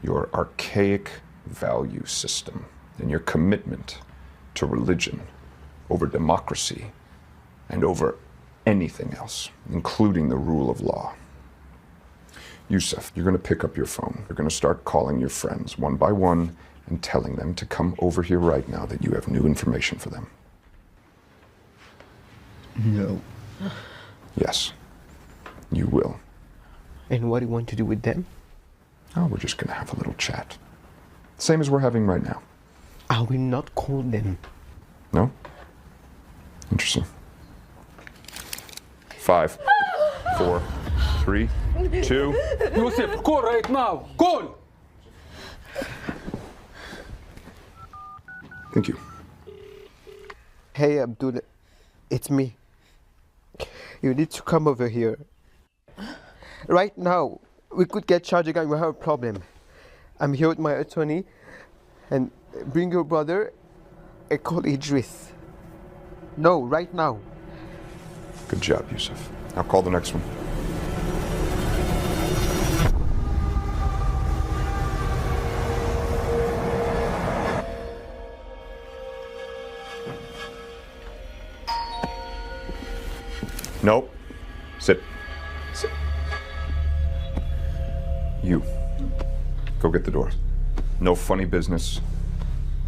your archaic value system and your commitment to religion over democracy and over anything else, including the rule of law. Yusuf, you're going to pick up your phone. You're going to start calling your friends one by one and telling them to come over here right now that you have new information for them. No. Yes, you will. And what do you want to do with them? Oh, we're just going to have a little chat. Same as we're having right now. I will not call them. No? Interesting. 5, 4, 3, 2. Yusuf, call right now. Call! Thank you. Hey, Abdul, it's me. You need to come over here. Right now, we could get charged again, we have a problem. I'm here with my attorney, and bring your brother and call Idris. No, right now. Good job, Yusuf. I'll call the next one. Nope. Sit. Sit. You. Go get the door. No funny business,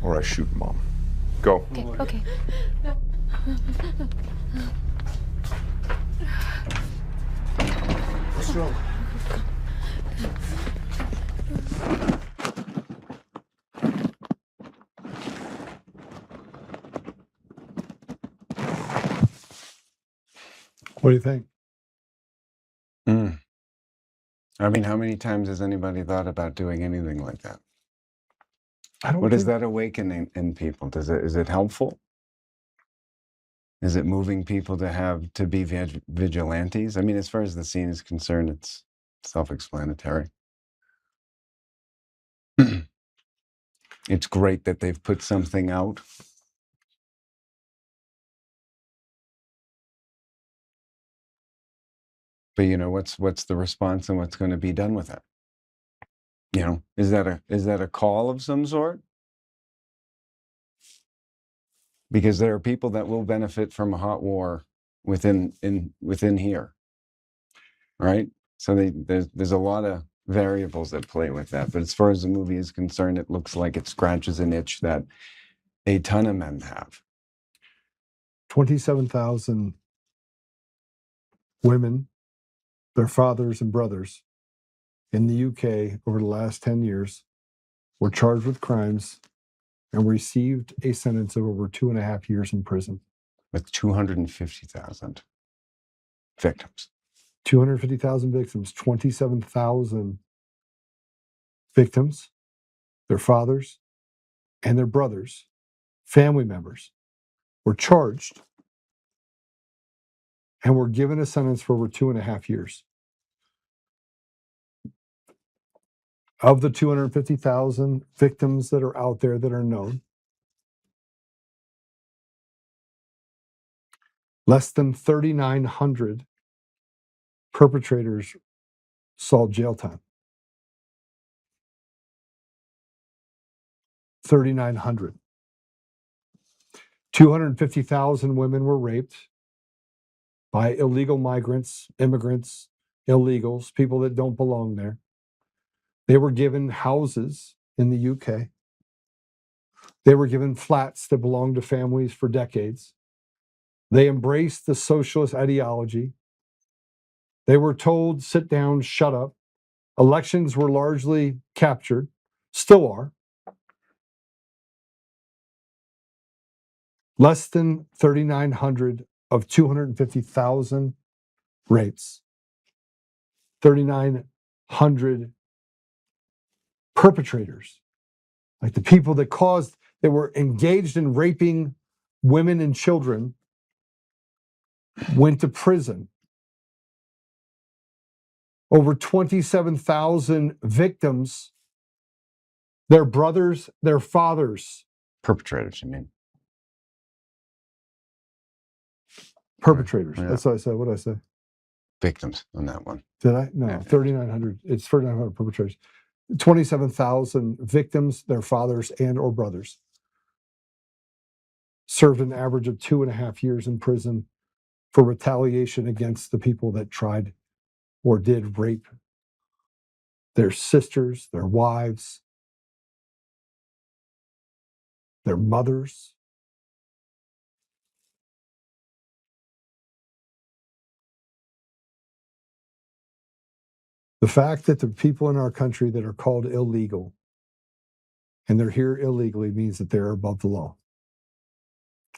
or I shoot Mom. Go. Okay, okay. What's wrong? What do you think? I mean, how many times has anybody thought about doing anything like that? What does that awaken in people? Is it helpful? Is it moving people to be vigilantes? I mean, as far as the scene is concerned, it's self-explanatory. It's great that they've put something out. But you know, what's the response and what's going to be done with it? You know, is that a call of some sort? Because there are people that will benefit from a hot war within here, right? So there's a lot variables that play with that. But as far as the movie is concerned, it looks like it scratches an itch that a ton of men have. 27,000 women, their fathers and brothers in the UK over the last 10 years were charged with crimes and received a sentence of over 2.5 years in prison. With 250,000 victims. 250,000 victims, 27,000 victims, their fathers and their brothers, family members, were charged and were given a sentence for over 2.5 years. Of the 250,000 victims that are out there that are known, less than 3,900 perpetrators saw jail time. 3,900. 250,000 women were raped by illegal migrants, immigrants, illegals, people that don't belong there. They were given houses in the UK. They were given flats that belonged to families for decades. They embraced the socialist ideology. They were told, sit down, shut up. Elections were largely captured, still are. Less than 3,900 of 250,000 rapes. 3,900 perpetrators, like the people that were engaged in raping women and children, went to prison. Over 27,000 victims, their brothers, their fathers. Perpetrators, you mean? Perpetrators. Yeah. That's what I said. What did I say? Victims on that one. Did I? No, Yeah. 3,900. It's 3,900 perpetrators. 27,000 victims, their fathers and or brothers, served an average of 2.5 years in prison for retaliation against the people that tried or did rape their sisters, their wives, their mothers. The fact that the people in our country that are called illegal and they're here illegally means that they're above the law.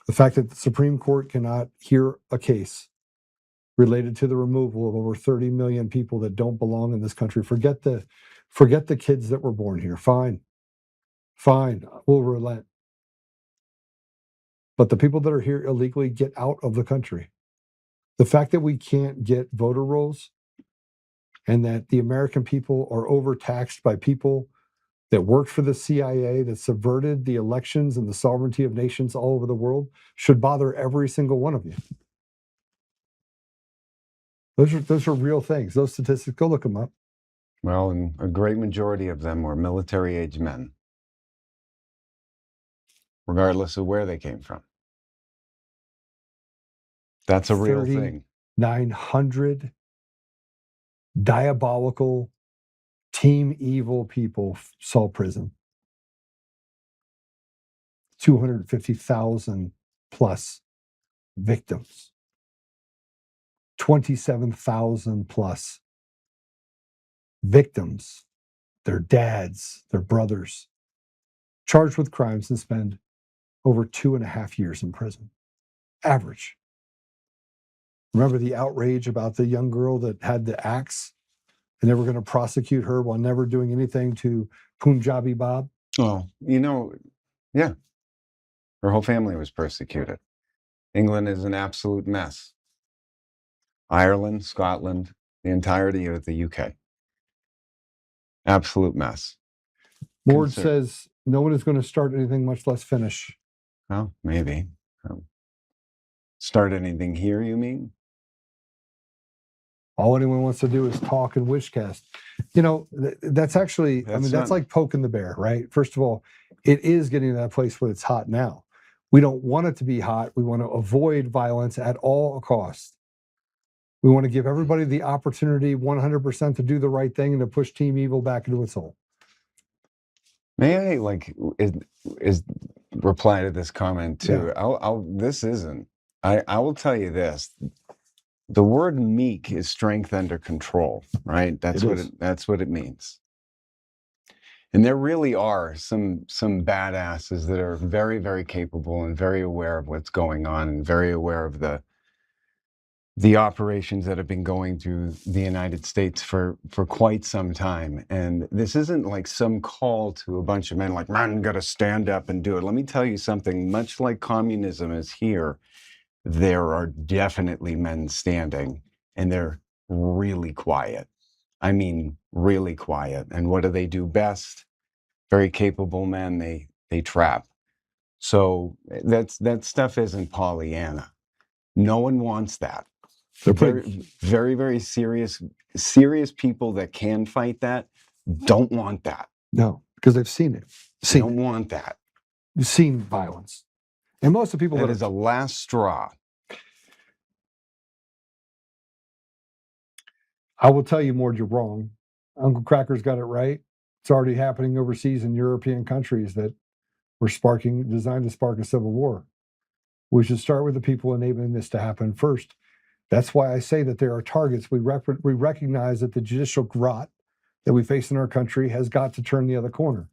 The fact that the Supreme Court cannot hear a case related to the removal of over 30 million people that don't belong in this country. Forget the kids that were born here. Fine, we'll relent. But the people that are here illegally, get out of the country. The fact that we can't get voter rolls and that the American people are overtaxed by people that worked for the CIA, that subverted the elections and the sovereignty of nations all over the world, should bother every single one of you. Those are real things. Those statistics, go look them up. Well, and a great majority of them were military-age men, regardless of where they came from. That's a real thing. 900 diabolical, team evil people saw prison. 250,000 plus victims. 27,000 plus victims, their dads, their brothers, charged with crimes and spend over 2.5 years in prison. Average. Remember the outrage about the young girl that had the axe and they were going to prosecute her while never doing anything to Punjabi Bob? Oh, yeah. Her whole family was persecuted. England is an absolute mess. Ireland, Scotland, the entirety of the UK. Absolute mess. Ward says no one is going to start anything, much less finish. Oh, maybe. Start anything here, you mean? All anyone wants to do is talk and wishcast. That's actually, that's like poking the bear, right? First of all, it is getting to that place where it's hot now. We don't want it to be hot. We want to avoid violence at all costs. We want to give everybody the opportunity 100% to do the right thing and to push Team Evil back into its hole. May I is reply to this comment too? Yeah. I will tell you this. The word meek is strength under control, right? That's what it means. And there really are some badasses that are very, very capable and very aware of what's going on and very aware of the operations that have been going through the United States for quite some time. And this isn't like some call to a bunch of men like, man, gotta stand up and do it. Let me tell you something, much like communism is here, there are definitely men standing, and they're really quiet. I mean, really quiet. And what do they do best? Very capable men, they trap. So that stuff isn't Pollyanna. No one wants that. They're very, very, very serious people that can fight that don't want that. No, because they've seen it. They don't want that. You've seen violence. And most of the people that is a last straw. I will tell you, Mord, you're wrong. Uncle Cracker's got it right. It's already happening overseas in European countries that were designed to spark a civil war. We should start with the people enabling this to happen first. That's why I say that there are targets. We recognize that the judicial rot that we face in our country has got to turn the other corner.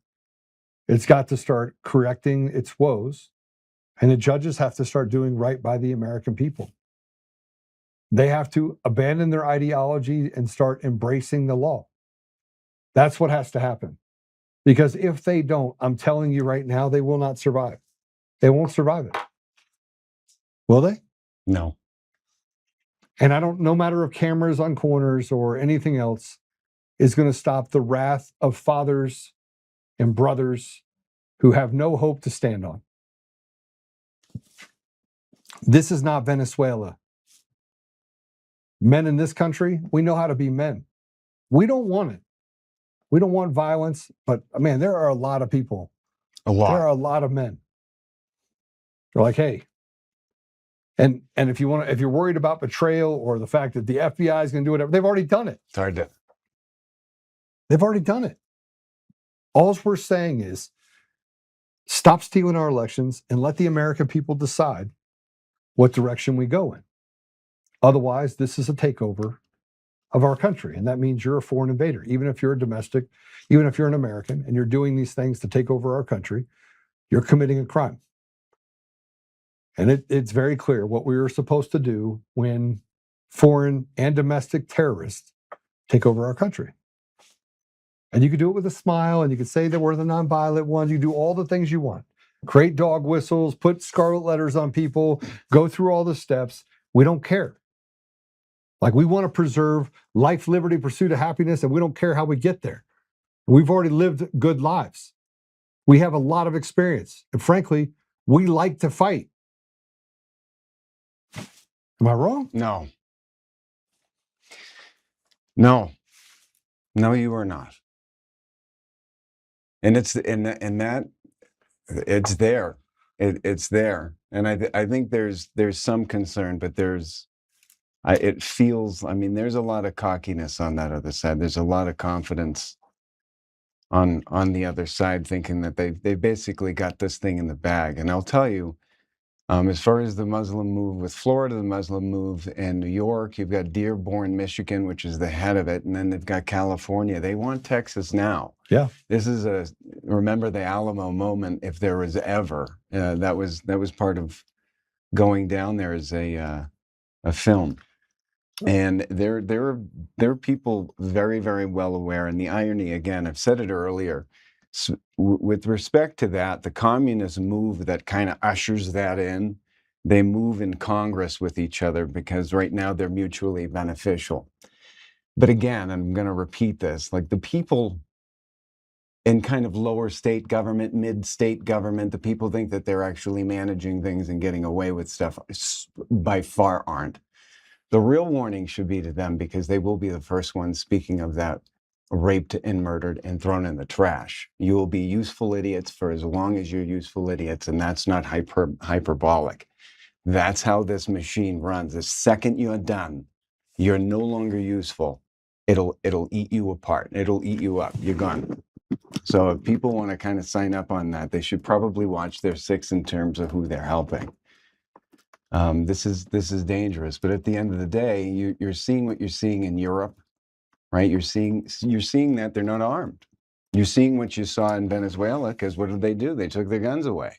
It's got to start correcting its woes, and the judges have to start doing right by the American people. They have to abandon their ideology and start embracing the law. That's what has to happen. Because if they don't, I'm telling you right now, they will not survive. They won't survive it. Will they? No. And no matter if cameras on corners or anything else is going to stop the wrath of fathers and brothers who have no hope to stand on. This is not Venezuela. Men in this country, we know how to be men. We don't want it. We don't want violence, but man, there are a lot of people. There are a lot of men. They're like, hey, and if you're worried about betrayal or the fact that the FBI is going to do whatever, they've already done it. It's hard to. They've already done it. All we're saying is stop stealing our elections and let the American people decide what direction we go in. Otherwise, this is a takeover of our country. And that means you're a foreign invader. Even if you're a domestic, even if you're an American and you're doing these things to take over our country, you're committing a crime. And it's very clear what we were supposed to do when foreign and domestic terrorists take over our country. And you could do it with a smile, and you could say that we're the nonviolent ones. You do all the things you want. Create dog whistles, put scarlet letters on people, go through all the steps. We don't care. Like, we want to preserve life, liberty, pursuit of happiness, and we don't care how we get there. We've already lived good lives. We have a lot of experience. And frankly, we like to fight. Am I wrong? No. No. No, you are not. And it's there. It's there. And I think there's some concern, but it feels, I mean, there's a lot of cockiness on that other side. There's a lot of confidence on the other side, thinking that they basically got this thing in the bag. And I'll tell you, as far as the Muslim move with Florida, the Muslim move in New York, you've got Dearborn, Michigan, which is the head of it, and then they've got California. They want Texas now. Yeah. This is remember the Alamo moment, if there was ever. That was part of going down there as a film. And there are people very, very well aware. And the irony, again, I've said it earlier, with respect to that, the communist move that kind of ushers that in, they move in Congress with each other because right now they're mutually beneficial. But again, I'm going to repeat this, like the people in kind of lower state government, mid-state government, the people think that they're actually managing things and getting away with stuff, by far aren't. The real warning should be to them, because they will be the first ones, speaking of that, raped and murdered and thrown in the trash. You will be useful idiots for as long as you're useful idiots, and that's not hyperbolic. That's how this machine runs. The second you're done, You're no longer useful. It'll eat you apart. It'll eat you up. You're gone. So if people want to kind of sign up on that, they should probably watch their six in terms of who they're helping. This is dangerous. But at the end of the day, you're seeing what you're seeing in Europe, right? You're seeing that they're not armed. You're seeing what you saw in Venezuela, because what did they do? They took their guns away.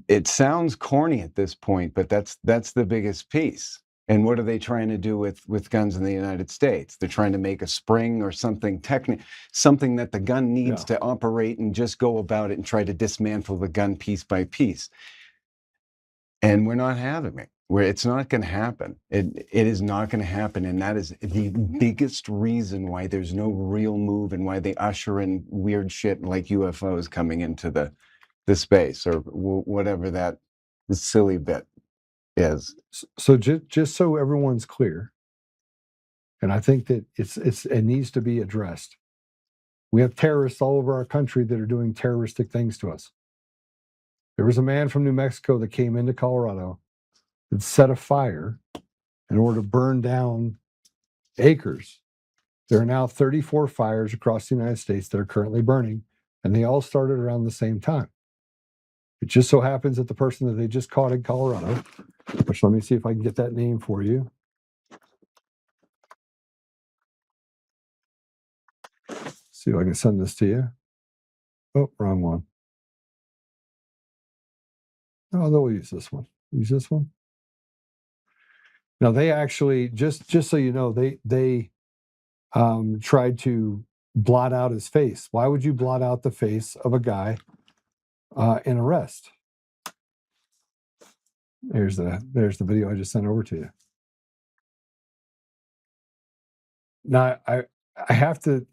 It sounds corny at this point, but that's the biggest piece. And what are they trying to do with guns in the United States? They're trying to make a spring or something something that the gun needs to operate, and just go about it and try to dismantle the gun piece by piece. And we're not having it. It's not going to happen. It is not going to happen. And that is the biggest reason why there's no real move, and why they usher in weird shit like UFOs coming into the space, or whatever that silly bit is. So just so everyone's clear, and I think that it needs to be addressed. We have terrorists all over our country that are doing terroristic things to us. There was a man from New Mexico that came into Colorado that set a fire in order to burn down acres. There are now 34 fires across the United States that are currently burning, and they all started around the same time. It just so happens that the person that they just caught in Colorado, which, let me see if I can get that name for you. See if I can send this to you. Oh, wrong one. Oh, they'll use this one. Use this one. Now, they actually, just so you know, they tried to blot out his face. Why would you blot out the face of a guy in arrest? There's the video I just sent over to you. Now, I have to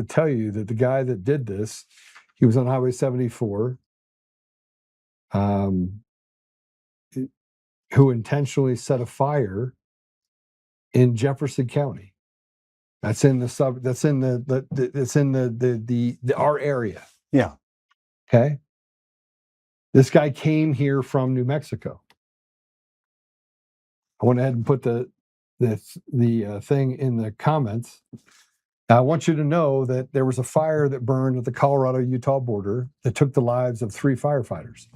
tell you that the guy that did this, he was on Highway 74, who intentionally set a fire in Jefferson County. That's in the That's in the our area. Yeah. Okay. This guy came here from New Mexico. I went ahead and put the thing in the comments. Now, I want you to know that there was a fire that burned at the Colorado-Utah border that took the lives of 3 firefighters.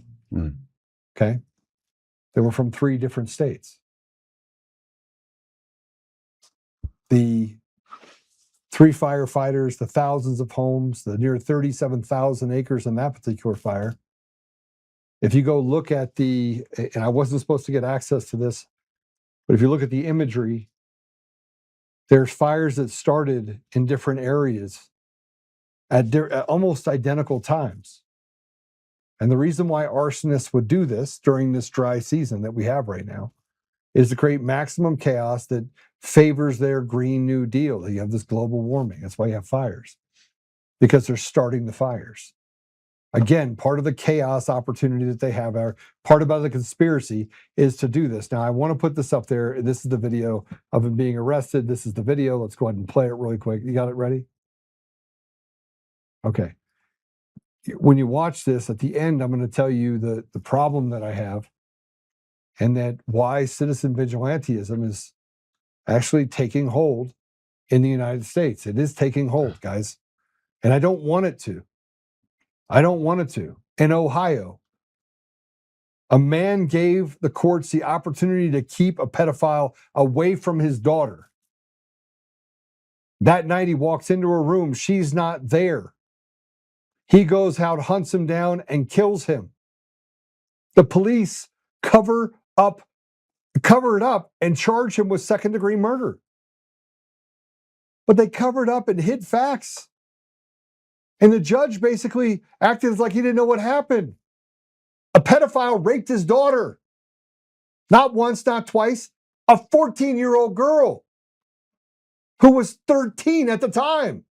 Okay. They were from 3 different states. The 3 firefighters, the thousands of homes, the near 37,000 acres in that particular fire. If you go look at and I wasn't supposed to get access to this, but if you look at the imagery, there's fires that started in different areas at almost identical times. And the reason why arsonists would do this during this dry season that we have right now is to create maximum chaos that favors their Green New Deal. You have this global warming. That's why you have fires, because they're starting the fires. Again, part of the chaos opportunity that they have, part about the conspiracy, is to do this. Now, I want to put this up there. This is the video of him being arrested. This is the video. Let's go ahead and play it really quick. You got it ready? Okay. When you watch this, at the end, I'm going to tell you the problem that I have, and that why citizen vigilantism is actually taking hold in the United States. It is taking hold, guys. And I don't want it to. I don't want it to. In Ohio, a man gave the courts the opportunity to keep a pedophile away from his daughter. That night he walks into her room. She's not there. He goes out, hunts him down, and kills him. The police cover it up and charge him with second-degree murder. But they covered up and hid facts. And the judge basically acted as like he didn't know what happened. A pedophile raped his daughter. Not once, not twice. A 14-year-old girl who was 13 at the time.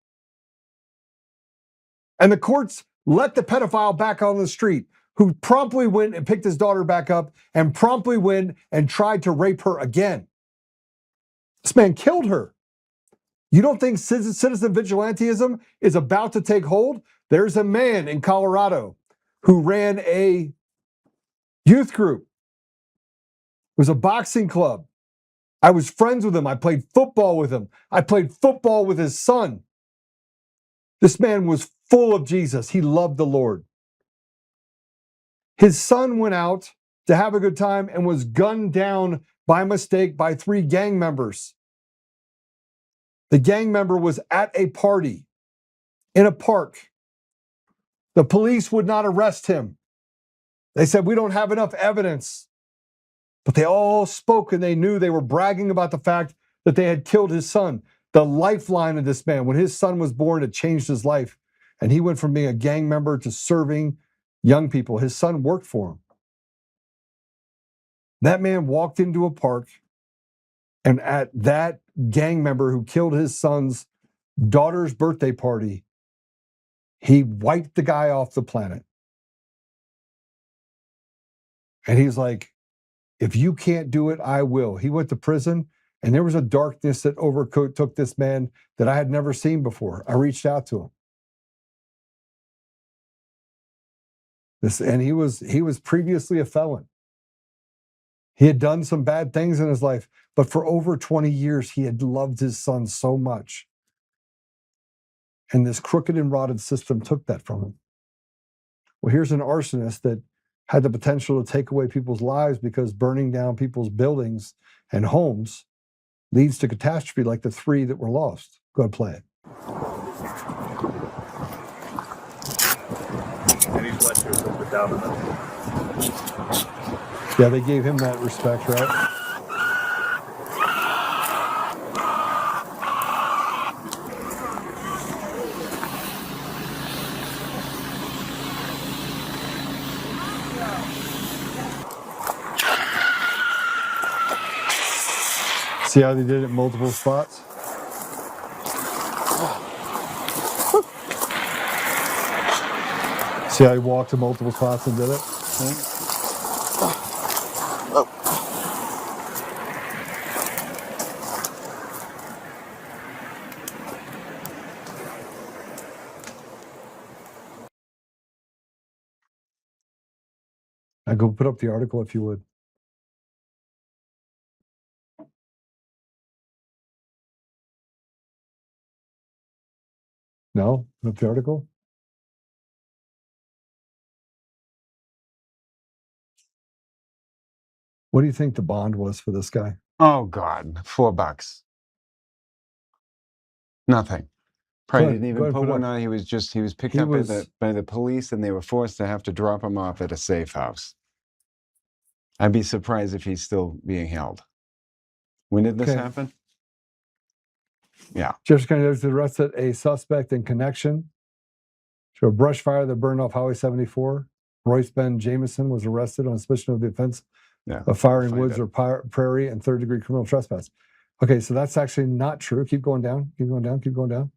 And the courts let the pedophile back on the street, who promptly went and picked his daughter back up and promptly went and tried to rape her again. This man killed her. You don't think citizen vigilantism is about to take hold? There's a man in Colorado who ran a youth group. It was a boxing club. I was friends with him. I played football with him. I played football with his son. This man was full of Jesus. He loved the Lord. His son went out to have a good time and was gunned down by mistake by 3 gang members. The gang member was at a party in a park. The police would not arrest him. They said, we don't have enough evidence. But they all spoke and they knew they were bragging about the fact that they had killed his son. The lifeline of this man, when his son was born, it changed his life. And he went from being a gang member to serving young people. His son worked for him. That man walked into a park, and at that gang member who killed his son's daughter's birthday party, he wiped the guy off the planet. And he's like, if you can't do it, I will. He went to prison, and there was a darkness that overtook this man that I had never seen before. I reached out to him. And he was previously a felon. He had done some bad things in his life, but for over 20 years, he had loved his son so much. And this crooked and rotted system took that from him. Well, here's an arsonist that had the potential to take away people's lives because burning down people's buildings and homes leads to catastrophe like the 3 that were lost. Go ahead, play it. And he's let yourself put down enough. Yeah, they gave him that respect, right? See how they did it in multiple spots? See how he walked to multiple spots and did it? Now go put up the article if you would. No? Put up the article? What do you think the bond was for this guy? Oh, God. $4. Nothing. Probably didn't even put one on. He was picked up by the police, and they were forced to have to drop him off at a safe house. I'd be surprised if he's still being held. When did this happen? Yeah. Jefferson County deputies arrested a suspect in connection to a brush fire that burned off Highway 74. Royce Ben Jameson was arrested on suspicion of the offense of firing woods or prairie and 3rd-degree criminal trespass. Okay, so that's actually not true. Keep going down. Keep going down. Keep going down.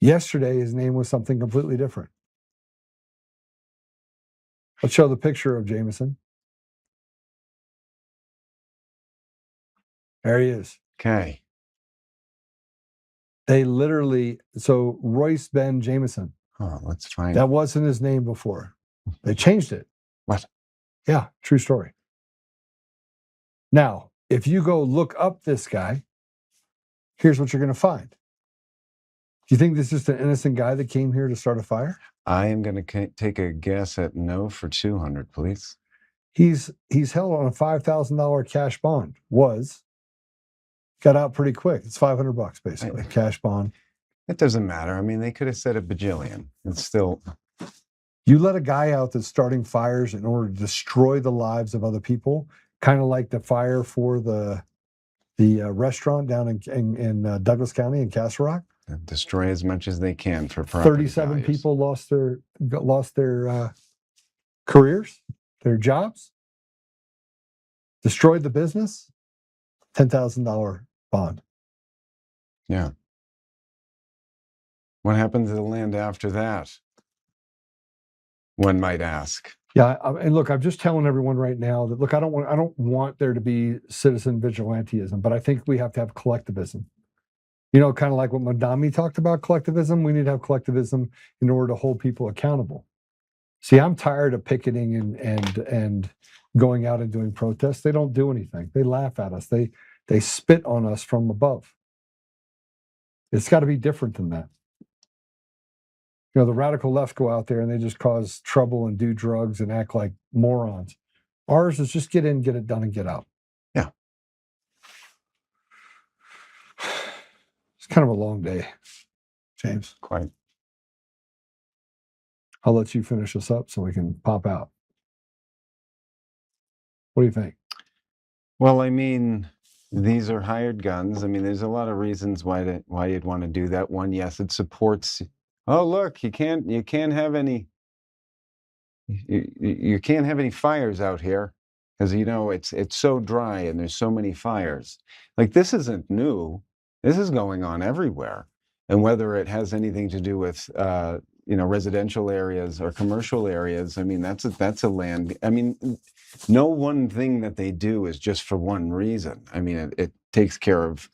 Yesterday, his name was something completely different. Let's show the picture of Jameson. There he is. Okay. They literally, so Royce Ben Jameson. Oh, let's find that wasn't his name before. They changed it. What? Yeah, true story. Now, if you go look up this guy, here's what you're going to find. Do you think this is just an innocent guy that came here to start a fire? I am going to take a guess at no for 200, please. He's held on a $5,000 cash bond. Got out pretty quick. It's $500 basically, cash bond. It doesn't matter. I mean, they could have said a bajillion. It's still. You let a guy out that's starting fires in order to destroy the lives of other people, kind of like the fire for the restaurant down in Douglas County in Castle Rock. Destroy as much as they can for property 37 values. people lost their careers, their jobs, destroyed the business. $10,000 bond. Yeah. What happened to the land after that? One might ask. Yeah, and look, I'm just telling everyone right now that look, I don't want there to be citizen vigilantism, but I think we have to have collectivism. You know, kind of like what Madami talked about, collectivism. We need to have collectivism in order to hold people accountable. See, I'm tired of picketing and going out and doing protests. They don't do anything. They laugh at us. They spit on us from above. It's got to be different than that. The radical left go out there and they just cause trouble and do drugs and act like morons. Ours is just get in, get it done, and get out. Yeah. It's kind of a long day, James. Quite. I'll let you finish this up so we can pop out. What do you think? Well, I mean, these are hired guns. I mean, there's a lot of reasons why you'd want to do that. One, yes, it supports. Oh, look, you can't have any. You can't have any fires out here because it's so dry and there's so many fires. Like, this isn't new. This is going on everywhere, and whether it has anything to do with residential areas or commercial areas, I mean, that's a land. I mean, no one thing that they do is just for one reason. I mean, it takes care of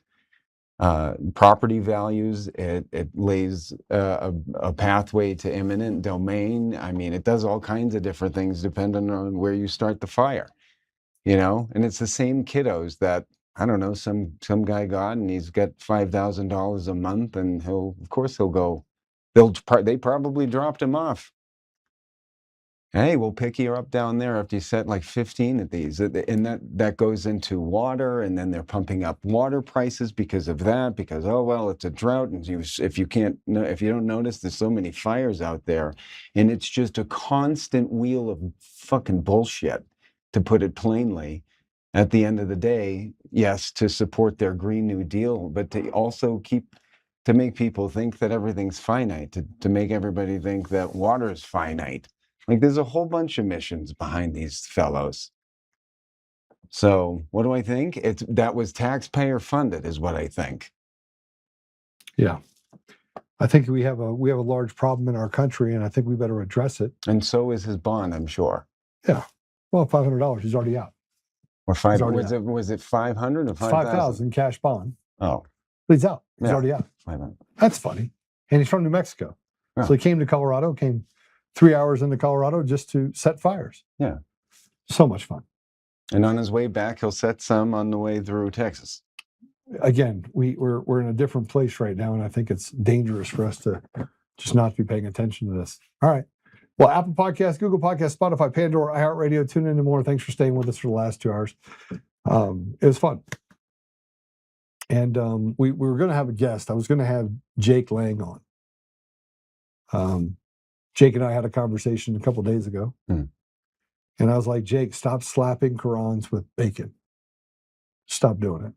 property values. It lays a pathway to eminent domain. I mean, it does all kinds of different things depending on where you start the fire, and it's the same kiddos that, I don't know, some guy got, and he's got $5,000 a month, and of course he'll go. They probably dropped him off. Hey, we'll pick you up down there after you set like 15 of these. And that goes into water, and then they're pumping up water prices because of that, because, oh, well, it's a drought. And if you don't notice, there's so many fires out there. And it's just a constant wheel of fucking bullshit, to put it plainly. At the end of the day, yes, to support their Green New Deal, but to also to make people think that everything's finite, to make everybody think that water is finite. Like, there's a whole bunch of missions behind these fellows. So what do I think? That was taxpayer funded, is what I think. Yeah. I think we have a large problem in our country, and I think we better address it. And so is his bond, I'm sure. Yeah. Well, $500, he's already out. Or was it 500 or 5,000 cash bond. Oh. He's out. He's Yeah. already out. 500. That's funny. And he's from New Mexico. Yeah. So he came to Colorado, came 3 hours into Colorado just to set fires. Yeah. So much fun. And on his way back, he'll set some on the way through Texas. Again, we're in a different place right now, and I think it's dangerous for us to just not be paying attention to this. All right. Well, Apple Podcasts, Google Podcasts, Spotify, Pandora, iHeartRadio, tune in and more. Thanks for staying with us for the last 2 hours. It was fun. And we were going to have a guest. I was going to have Jake Lang on. Jake and I had a conversation a couple days ago. And I was like, Jake, stop slapping Qurans with bacon. Stop doing it.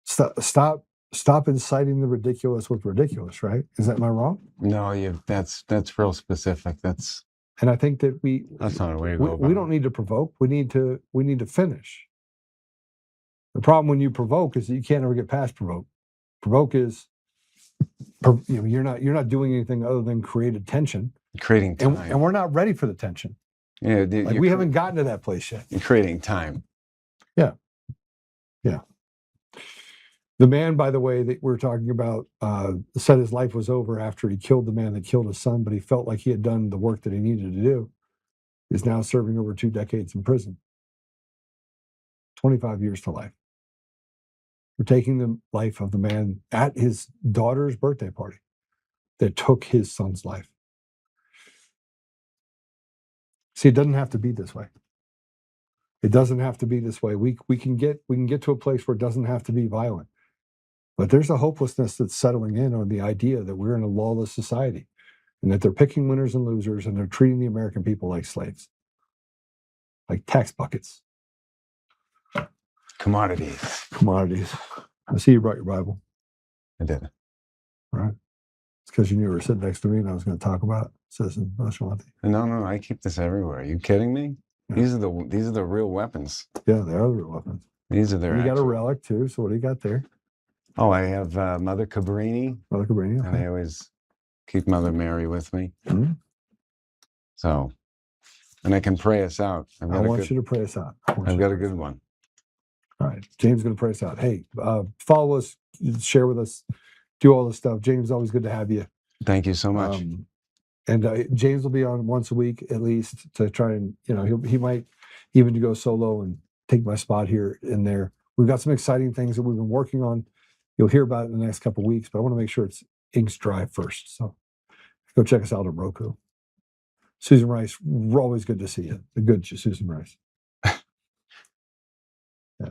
Stop inciting the ridiculous with ridiculous, right? Am I wrong? No, that's real specific. And I think that that's not a way to go. We don't need to provoke. We need to finish. The problem when you provoke is that you can't ever get past provoke. Provoke is, you're not doing anything other than create tension. Creating time. And we're not ready for the tension. Yeah, we haven't gotten to that place yet. You're creating time. Yeah. Yeah. The man, by the way, that we're talking about, said his life was over after he killed the man that killed his son, but he felt like he had done the work that he needed to do, is now serving over 2 decades in prison. 25 years to life. We're taking the life of the man at his daughter's birthday party that took his son's life. See, it doesn't have to be this way. It doesn't have to be this way. We can get to a place where it doesn't have to be violent. But there's a hopelessness that's settling in on the idea that we're in a lawless society and that they're picking winners and losers and they're treating the American people like slaves, like tax buckets. Commodities. I see you brought your Bible. I did. All right. It's because you knew you were sitting next to me and I was going to talk about citizen nationality. No, I keep this everywhere. Are you kidding me? Yeah. These are the real weapons. Yeah, they are the real weapons. These are their. You got a relic too. So what do you got there? Oh, I have Mother Cabrini. Mother Cabrini. Okay. And I always keep Mother Mary with me. Mm-hmm. So, and I can pray us out. I want you to pray us out. I've got a good one. All right. James is going to pray us out. Hey, follow us, share with us, do all this stuff. James, always good to have you. Thank you so much. And James will be on once a week at least to try and, he might even go solo and take my spot here and there. We've got some exciting things that we've been working on. You'll hear about it in the next couple of weeks, but I want to make sure it's ink's dry first. So go check us out at Roku. Susan Rice, we're always good to see you. The good Susan Rice.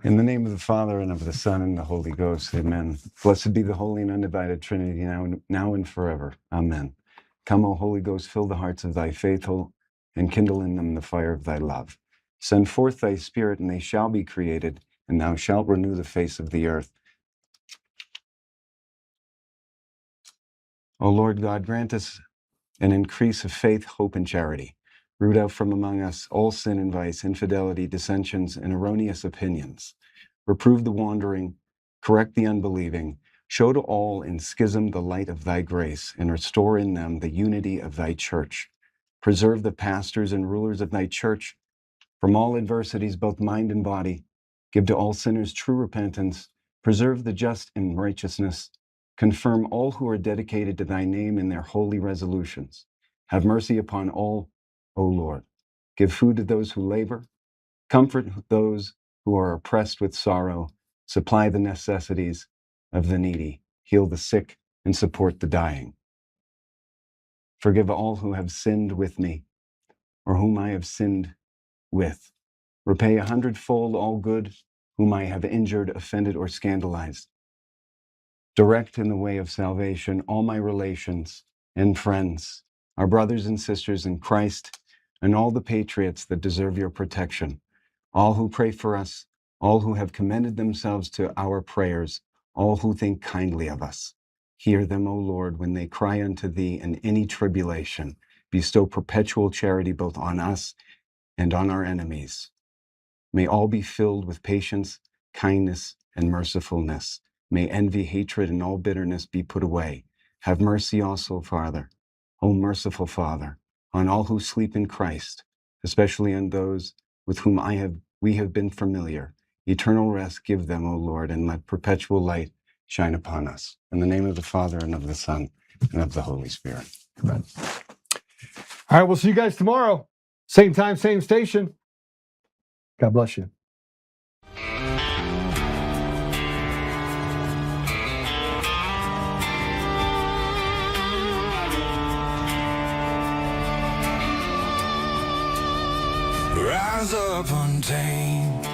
In the name of the Father, and of the Son, and the Holy Ghost, amen. Blessed be the holy and undivided Trinity, now and forever. Amen. Come, O Holy Ghost, fill the hearts of thy faithful, and kindle in them the fire of thy love. Send forth thy Spirit, and they shall be created, and thou shalt renew the face of the earth. O Lord God, grant us an increase of faith, hope, and charity. Root out from among us all sin and vice, infidelity, dissensions, and erroneous opinions. Reprove the wandering, correct the unbelieving, show to all in schism the light of thy grace, and restore in them the unity of thy church. Preserve the pastors and rulers of thy church from all adversities, both mind and body. Give to all sinners true repentance. Preserve the just in righteousness. Confirm all who are dedicated to thy name in their holy resolutions. Have mercy upon all, O Lord. Give food to those who labor. Comfort those who are oppressed with sorrow. Supply the necessities of the needy. Heal the sick and support the dying. Forgive all who have sinned with me, or whom I have sinned with. Repay 100-fold all good whom I have injured, offended, or scandalized. Direct in the way of salvation all my relations and friends, our brothers and sisters in Christ, and all the patriots that deserve your protection, all who pray for us, all who have commended themselves to our prayers, all who think kindly of us. Hear them, O Lord, when they cry unto thee in any tribulation. Bestow perpetual charity both on us and on our enemies. May all be filled with patience, kindness, and mercifulness. May envy, hatred, and all bitterness be put away. Have mercy also, Father, O merciful Father, on all who sleep in Christ, especially on those with whom we have been familiar. Eternal rest give them, O Lord, and let perpetual light shine upon us. In the name of the Father, and of the Son, and of the Holy Spirit. Amen. All right, we'll see you guys tomorrow. Same time, same station. God bless you. Rise up untamed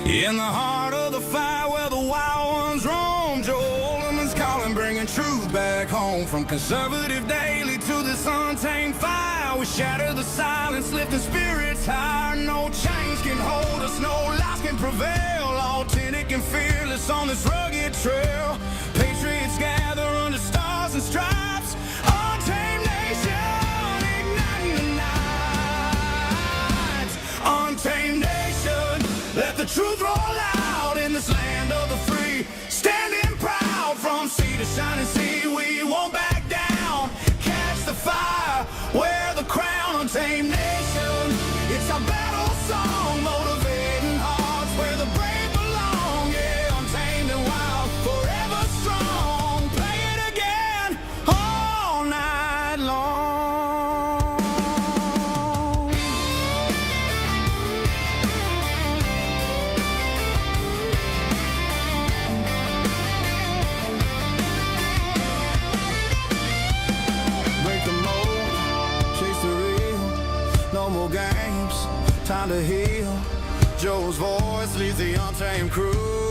in the heart of the fight where the wild ones roam. Joe Oltmann's calling, bringing truth back home. From conservative daily to this untamed fire, we shatter the silence, lifting spirits higher. No chains can hold us, no lies can prevail. Authentic and fearless on this rugged trail. Patriots gather under stars and stripes. Untamed nation, igniting the night. Untamed nation, let the truth roll out in this land of the free. Standing proud from sea to shining sea, we won't back down. Catch the fire, wear the crown. Untamed nation, it's our battle song, motivating hearts where the brave belong. Yeah, untamed and wild, forever strong. Play it again all night long. Break the mold, chase the real. No more games, time to heal. Joe's voice leads the untamed crew.